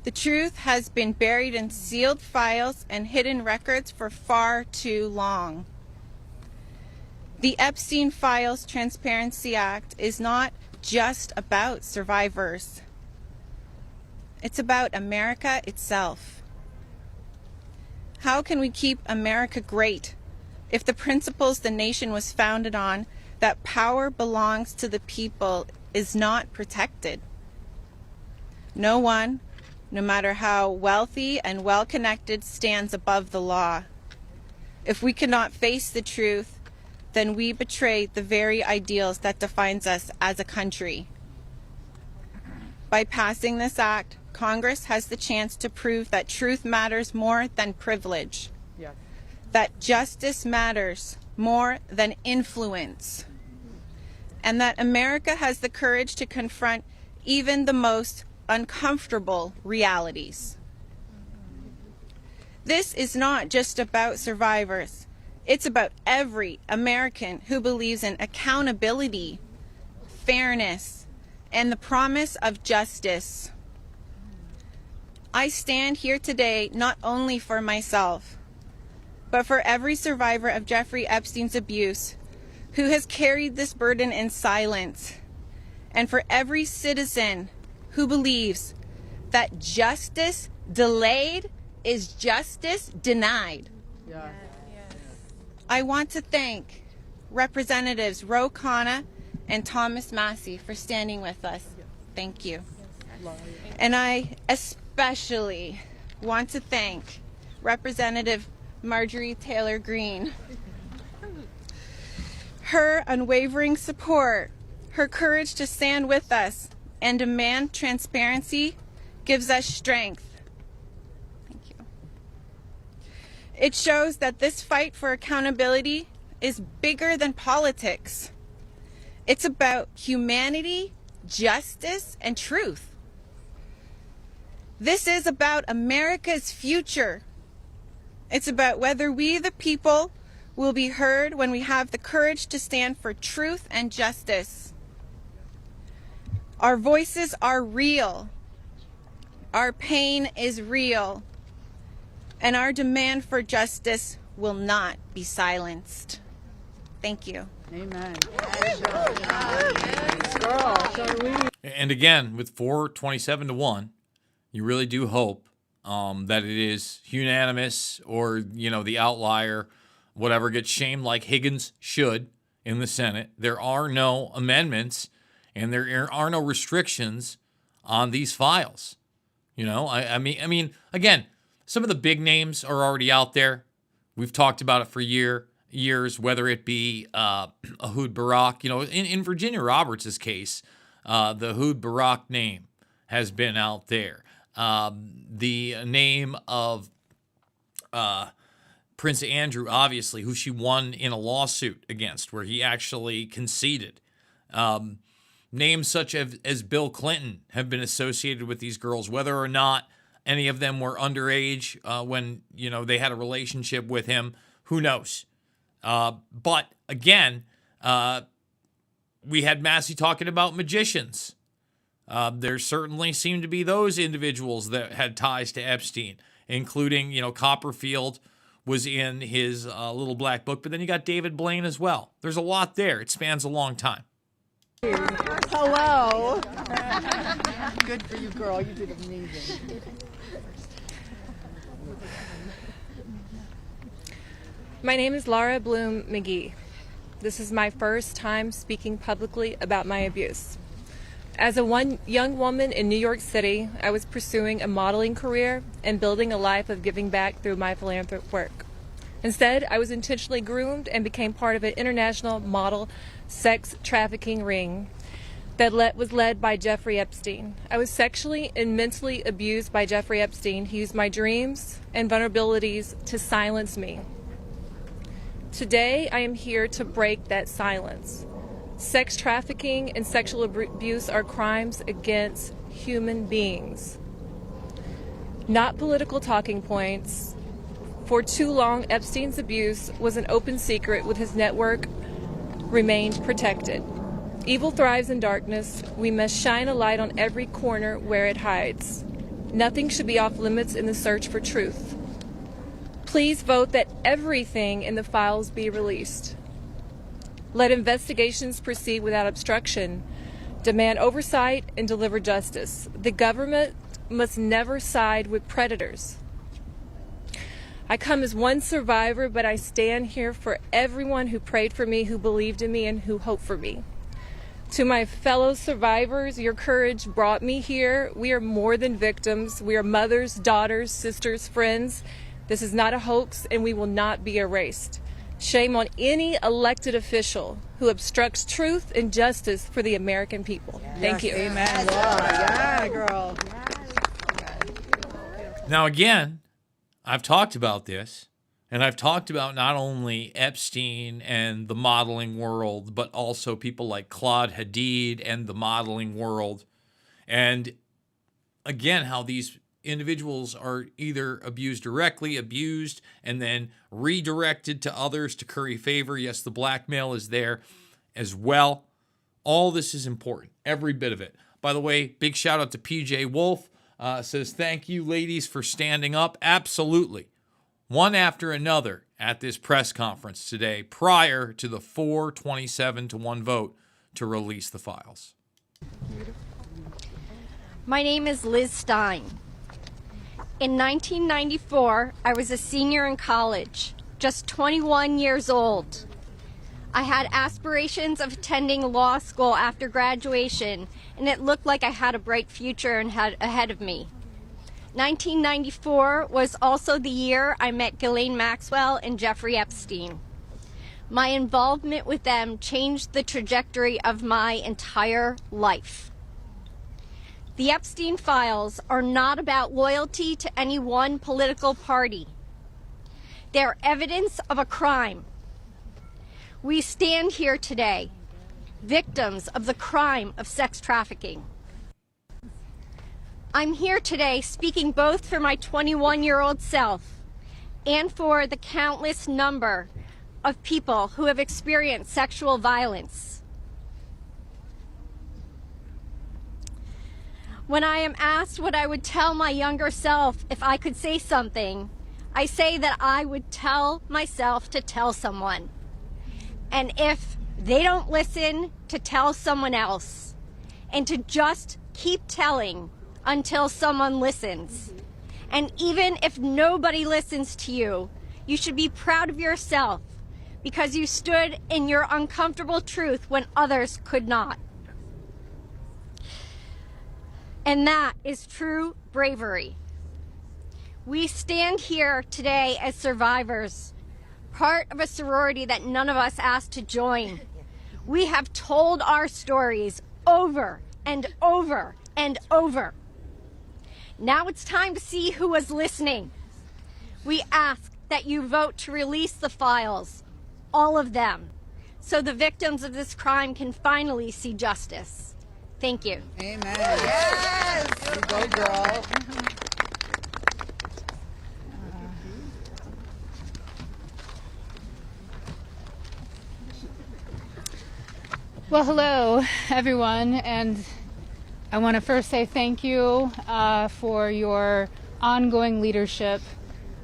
The truth has been buried in sealed files and hidden records for far too long. The Epstein Files Transparency Act is not just about survivors. It's about America itself. How can we keep America great if the principles the nation was founded on, that power belongs to the people, is not protected? No one, no matter how wealthy and well-connected, stands above the law. If we cannot face the truth, then we betray the very ideals that defines us as a country. By passing this act, Congress has the chance to prove that truth matters more than privilege. Yes. That justice matters more than influence. And that America has the courage to confront even the most uncomfortable realities. This is not just about survivors. It's about every American who believes in accountability, fairness, and the promise of justice. I stand here today not only for myself, but for every survivor of Jeffrey Epstein's abuse who has carried this burden in silence, and for every citizen who believes that justice delayed is justice denied. Yeah. I want to thank Representatives Ro Khanna and Thomas Massey for standing with us. Thank you. And I especially want to thank Representative Marjorie Taylor Greene. Her unwavering support, her courage to stand with us and demand transparency gives us strength. Thank you. It shows that this fight for accountability is bigger than politics. It's about humanity, justice, and truth. This is about America's future. It's about whether we, the people, will be heard when we have the courage to stand for truth and justice. Our voices are real. Our pain is real. And our demand for justice will not be silenced. Thank you. Amen. And again, with 427-1, you really do hope that it is unanimous, or, the outlier, whatever, gets shamed like Higgins should in the Senate. There are no amendments and there are no restrictions on these files. I mean, again, some of the big names are already out there. We've talked about it for years, whether it be Ehud Barak. In Virginia Roberts' case, the Ehud Barak name has been out there. The name of Prince Andrew, obviously, who she won in a lawsuit against, where he actually conceded. Names such as Bill Clinton have been associated with these girls, whether or not any of them were underage when they had a relationship with him. Who knows? But again, we had Massey talking about magicians. There certainly seemed to be those individuals that had ties to Epstein, including, Copperfield was in his little black book, but then you got David Blaine as well. There's a lot there. It spans a long time. Hello. Good for you, girl. You did amazing. My name is Laura Bloom McGee. This is my first time speaking publicly about my abuse. As a young woman in New York City, I was pursuing a modeling career and building a life of giving back through my philanthropic work. Instead, I was intentionally groomed and became part of an international model sex trafficking ring that was led by Jeffrey Epstein. I was sexually and mentally abused by Jeffrey Epstein. He used my dreams and vulnerabilities to silence me. Today, I am here to break that silence. Sex trafficking and sexual abuse are crimes against human beings, not political talking points. For too long, Epstein's abuse was an open secret, with his network remained protected. Evil thrives in darkness. We must shine a light on every corner where it hides. Nothing should be off limits in the search for truth. Please vote that everything in the files be released. Let investigations proceed without obstruction. Demand oversight and deliver justice. The government must never side with predators. I come as one survivor, but I stand here for everyone who prayed for me, who believed in me, and who hoped for me. To my fellow survivors, your courage brought me here. We are more than victims. We are mothers, daughters, sisters, friends. This is not a hoax, and we will not be erased. Shame on any elected official who obstructs truth and justice for the American people. Thank you. Amen. Yeah, girl. Now, again, I've talked about this, and I've talked about not only Epstein and the modeling world, but also people like Claude Hadid and the modeling world. And again, how these individuals are either abused directly, abused, and then redirected to others to curry favor. Yes, the blackmail is there as well. All this is important, every bit of it. By the way, big shout out to PJ Wolf. says, thank you, ladies, for standing up. Absolutely. One after another at this press conference today prior to the 427-1 vote to release the files. My name is Liz Stein. In 1994, I was a senior in college, just 21 years old. I had aspirations of attending law school after graduation, and it looked like I had a bright future ahead of me. 1994 was also the year I met Ghislaine Maxwell and Jeffrey Epstein. My involvement with them changed the trajectory of my entire life. The Epstein files are not about loyalty to any one political party. They're evidence of a crime. We stand here today, victims of the crime of sex trafficking. I'm here today speaking both for my 21-year-old self and for the countless number of people who have experienced sexual violence. When I am asked what I would tell my younger self if I could say something, I say that I would tell myself to tell someone. And if they don't listen, to tell someone else. And to just keep telling until someone listens. And even if nobody listens to you, you should be proud of yourself because you stood in your uncomfortable truth when others could not. And that is true bravery. We stand here today as survivors, part of a sorority that none of us asked to join. We have told our stories over and over and over. Now it's time to see who was listening. We ask that you vote to release the files, all of them, so the victims of this crime can finally see justice. Thank you. Amen. Yes! You go, girl. Well, hello, everyone, and I want to first say thank you for your ongoing leadership.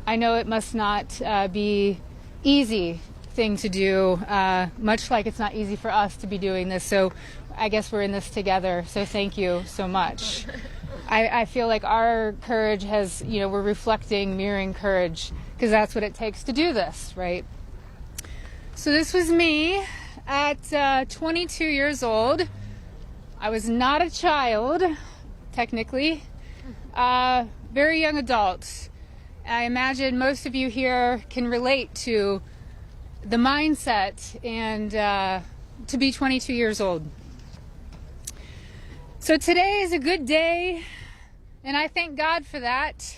I know it must not be easy thing to do, much like it's not easy for us to be doing this, so I guess we're in this together, so thank you so much. I feel like our courage has, we're reflecting, mirroring courage, because that's what it takes to do this, right? So this was me at 22 years old. I was not a child, technically, very young adult. I imagine most of you here can relate to the mindset and to be 22 years old. So today is a good day, and I thank God for that.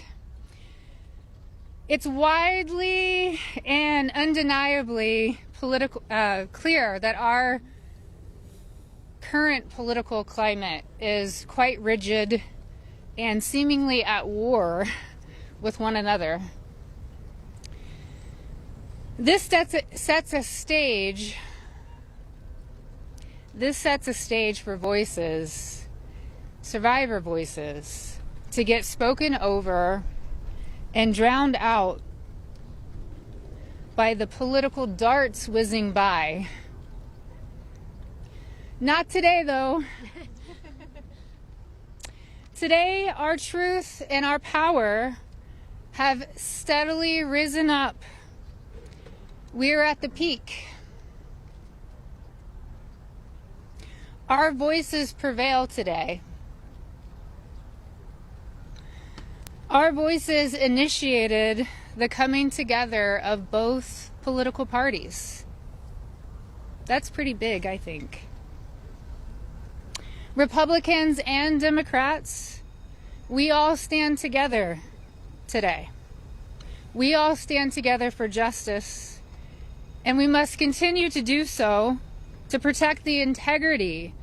It's widely and undeniably clear that our current political climate is quite rigid and seemingly at war with one another. This sets a stage for voices, survivor voices, to get spoken over and drowned out by the political darts whizzing by. Not today, though. Today, our truth and our power have steadily risen up. We are at the peak. Our voices prevail today. Our voices initiated the coming together of both political parties. That's pretty big, I think. Republicans and Democrats, we all stand together today. We all stand together for justice, and we must continue to do so to protect the integrity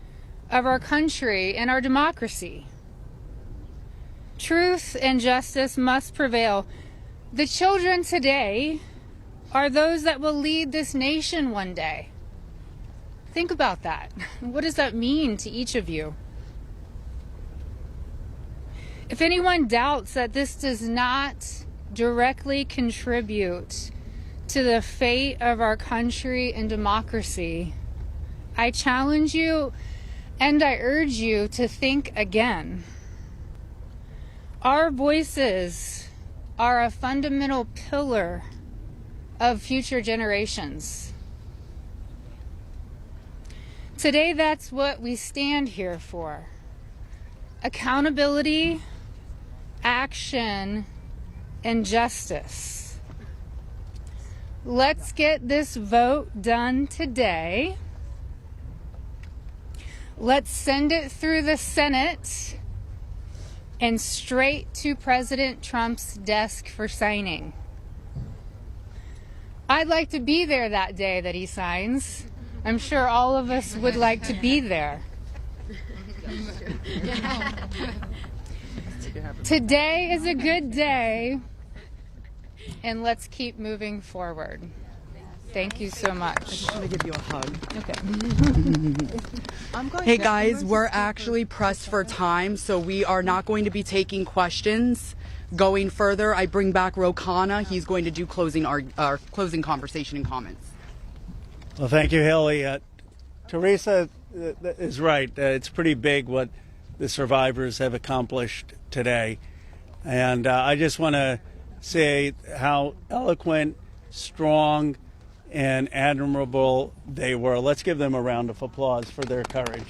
of our country and our democracy. Truth and justice must prevail. The children today are those that will lead this nation one day. Think about that. What does that mean to each of you? If anyone doubts that this does not directly contribute to the fate of our country and democracy, I challenge you and I urge you to think again. Our voices are a fundamental pillar of future generations. Today, that's what we stand here for. Accountability, action, and justice. Let's get this vote done today. Let's send it through the Senate and straight to President Trump's desk for signing. I'd like to be there that day that he signs. I'm sure all of us would like to be there. Today is a good day, and let's keep moving forward. Thank you so much. I'm going to give you a hug. Okay. Hey guys, we're actually pressed for time, so we are not going to be taking questions. Going further, I bring back Rokana. He's going to do our closing conversation and comments. Well, thank you, Haley. Teresa is right. It's pretty big what the survivors have accomplished today. And I just want to say how eloquent, strong, and admirable they were. Let's give them a round of applause for their courage.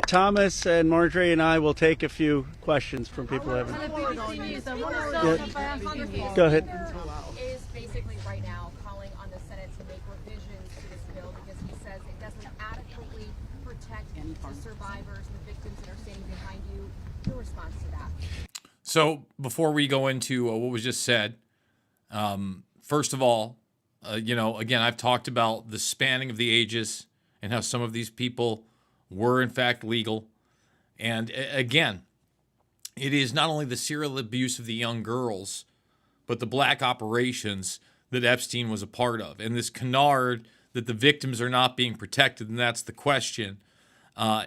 Thomas and Marjorie and I will take a few questions from people who haven't. Go ahead. Is basically right now calling on the Senate to make revisions to this bill because he says it doesn't adequately protect the survivors, the victims that are standing behind you. Your response to that? So before we go into what was just said, first of all, again, I've talked about the spanning of the ages and how some of these people were in fact legal. And again, it is not only the serial abuse of the young girls, but the black operations that Epstein was a part of. And this canard that the victims are not being protected, and that's the question,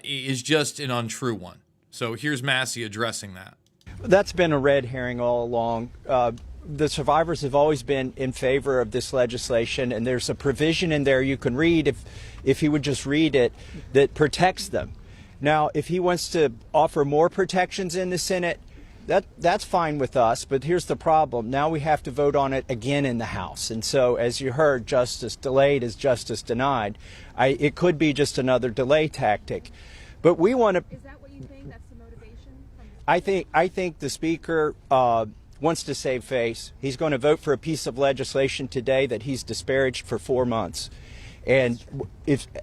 is just an untrue one. So here's Massey addressing that. That's been a red herring all along. The survivors have always been in favor of this legislation, and there's a provision in there you can read, if he would just read it, that protects them. Now, if he wants to offer more protections in the Senate, that's fine with us, but here's the problem. Now we have to vote on it again in the House. And so, as you heard, justice delayed is justice denied. It could be just another delay tactic. But we want to... Is that what you think? That's the motivation? I think the Speaker wants to save face. He's going to vote for a piece of legislation today that he's disparaged for 4 months. And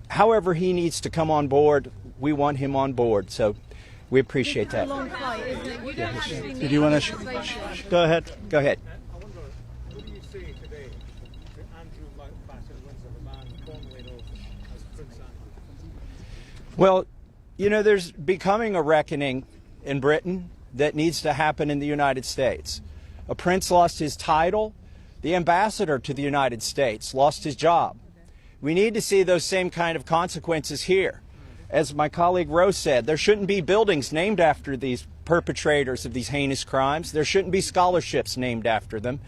however he needs to come on board, we want him on board. So we appreciate that. Did you want to? Go ahead. Go ahead. What do you say today that Andrew Mountbatten wins of a man formerly known as Prince Andrew? Well, there's becoming a reckoning in Britain that needs to happen in the United States. A prince lost his title. The ambassador to the United States lost his job. We need to see those same kind of consequences here. As my colleague Rose said, there shouldn't be buildings named after these perpetrators of these heinous crimes. There shouldn't be scholarships named after them.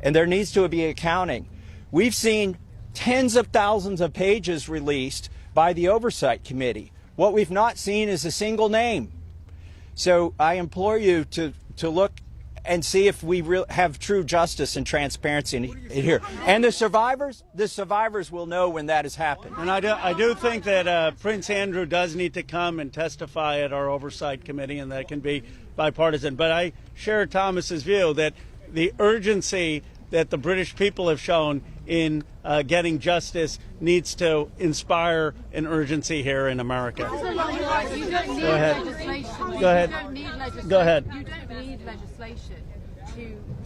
And there needs to be accounting. We've seen tens of thousands of pages released by the Oversight Committee. What we've not seen is a single name. So I implore you to look and see if we have true justice and transparency in here. And the survivors will know when that has happened. And I do think that Prince Andrew does need to come and testify at our Oversight Committee, and that can be bipartisan. But I share Thomas's view that the urgency that the British people have shown in getting justice needs to inspire an urgency here in America. Go ahead. Go ahead. Go ahead. You don't need legislation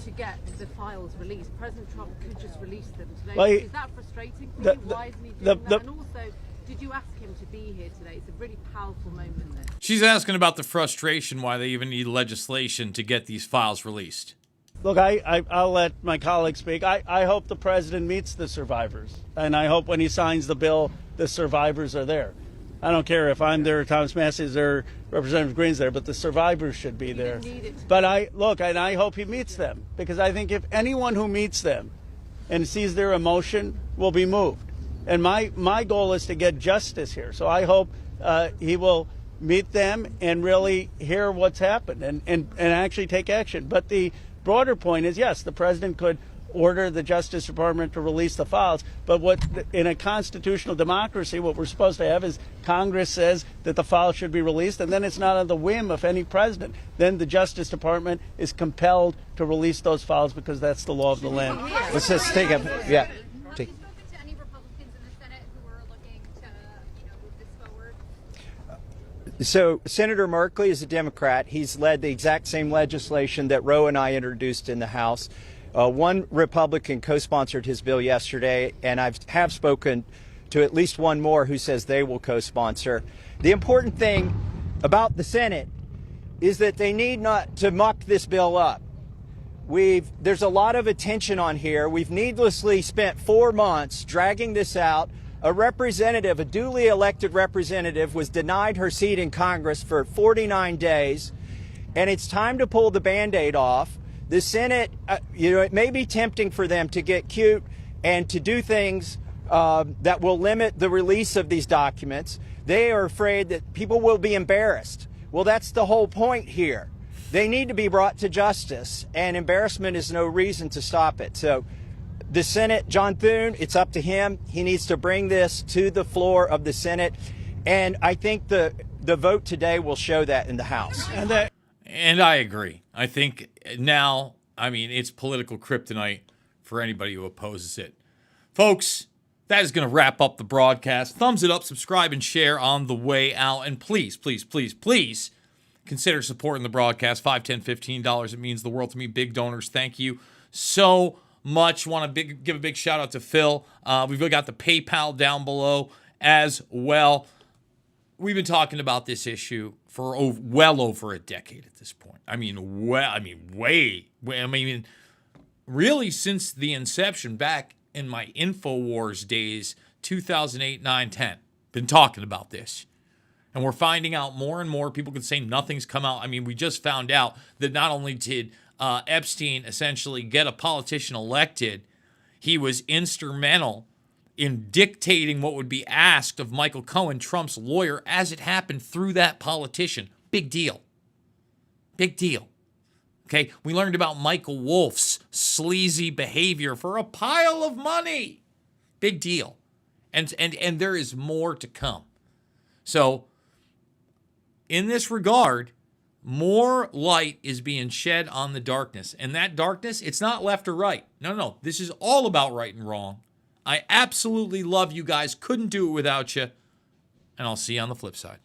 to get the files released. President Trump could just release them today. Well, is that frustrating for you? Why isn't he doing that? And also, did you ask him to be here today? It's a really powerful moment there. She's asking about the frustration, why they even need legislation to get these files released. Look, I'll let my colleague speak. I hope the president meets the survivors, and I hope when he signs the bill, the survivors are there. I don't care if I'm there, Thomas Massey's there, Representative Green's there, but the survivors should be there. But I hope he meets them, because I think if anyone who meets them and sees their emotion will be moved. And my goal is to get justice here. So I hope he will meet them and really hear what's happened and actually take action. But the broader point is, yes, the president could order the Justice Department to release the files, but in a constitutional democracy, what we're supposed to have is Congress says that the files should be released, and then it's not on the whim of any president. Then the Justice Department is compelled to release those files because that's the law of the land. Let's just take a So Senator Merkley is a Democrat. He's led the exact same legislation that Roe and I introduced in the House. One Republican co-sponsored his bill yesterday, and I have spoken to at least one more who says they will co-sponsor. The important thing about the Senate is that they need not to muck this bill up. There's a lot of attention on here. We've needlessly spent 4 months dragging this out. A representative, a duly elected representative, was denied her seat in Congress for 49 days, and it's time to pull the Band-Aid off. The Senate, it may be tempting for them to get cute and to do things that will limit the release of these documents. They are afraid that people will be embarrassed. Well, that's the whole point here. They need to be brought to justice, and embarrassment is no reason to stop it. So the Senate, John Thune, it's up to him. He needs to bring this to the floor of the Senate, and I think the vote today will show that in the House. And I agree. I think now, it's political kryptonite for anybody who opposes it. Folks, that is going to wrap up the broadcast. Thumbs it up, subscribe, and share on the way out. And please, please, please, please consider supporting the broadcast. $5, $10, $15. It means the world to me. Big donors, thank you so much. Want to give a big shout out to Phil. We've got the PayPal down below as well. We've been talking about this issue for well over a decade at this point. Really since the inception back in my InfoWars days, 2008, 9, 10. Been talking about this. And we're finding out more and more. People can say nothing's come out. We just found out that not only did Epstein essentially get a politician elected, he was instrumental in dictating what would be asked of Michael Cohen, Trump's lawyer, as it happened through that politician. Big deal. Big deal. Okay, we learned about Michael Wolff's sleazy behavior for a pile of money. Big deal. And there is more to come. So, in this regard, more light is being shed on the darkness. And that darkness, it's not left or right. No. This is all about right and wrong. I absolutely love you guys. Couldn't do it without you. And I'll see you on the flip side.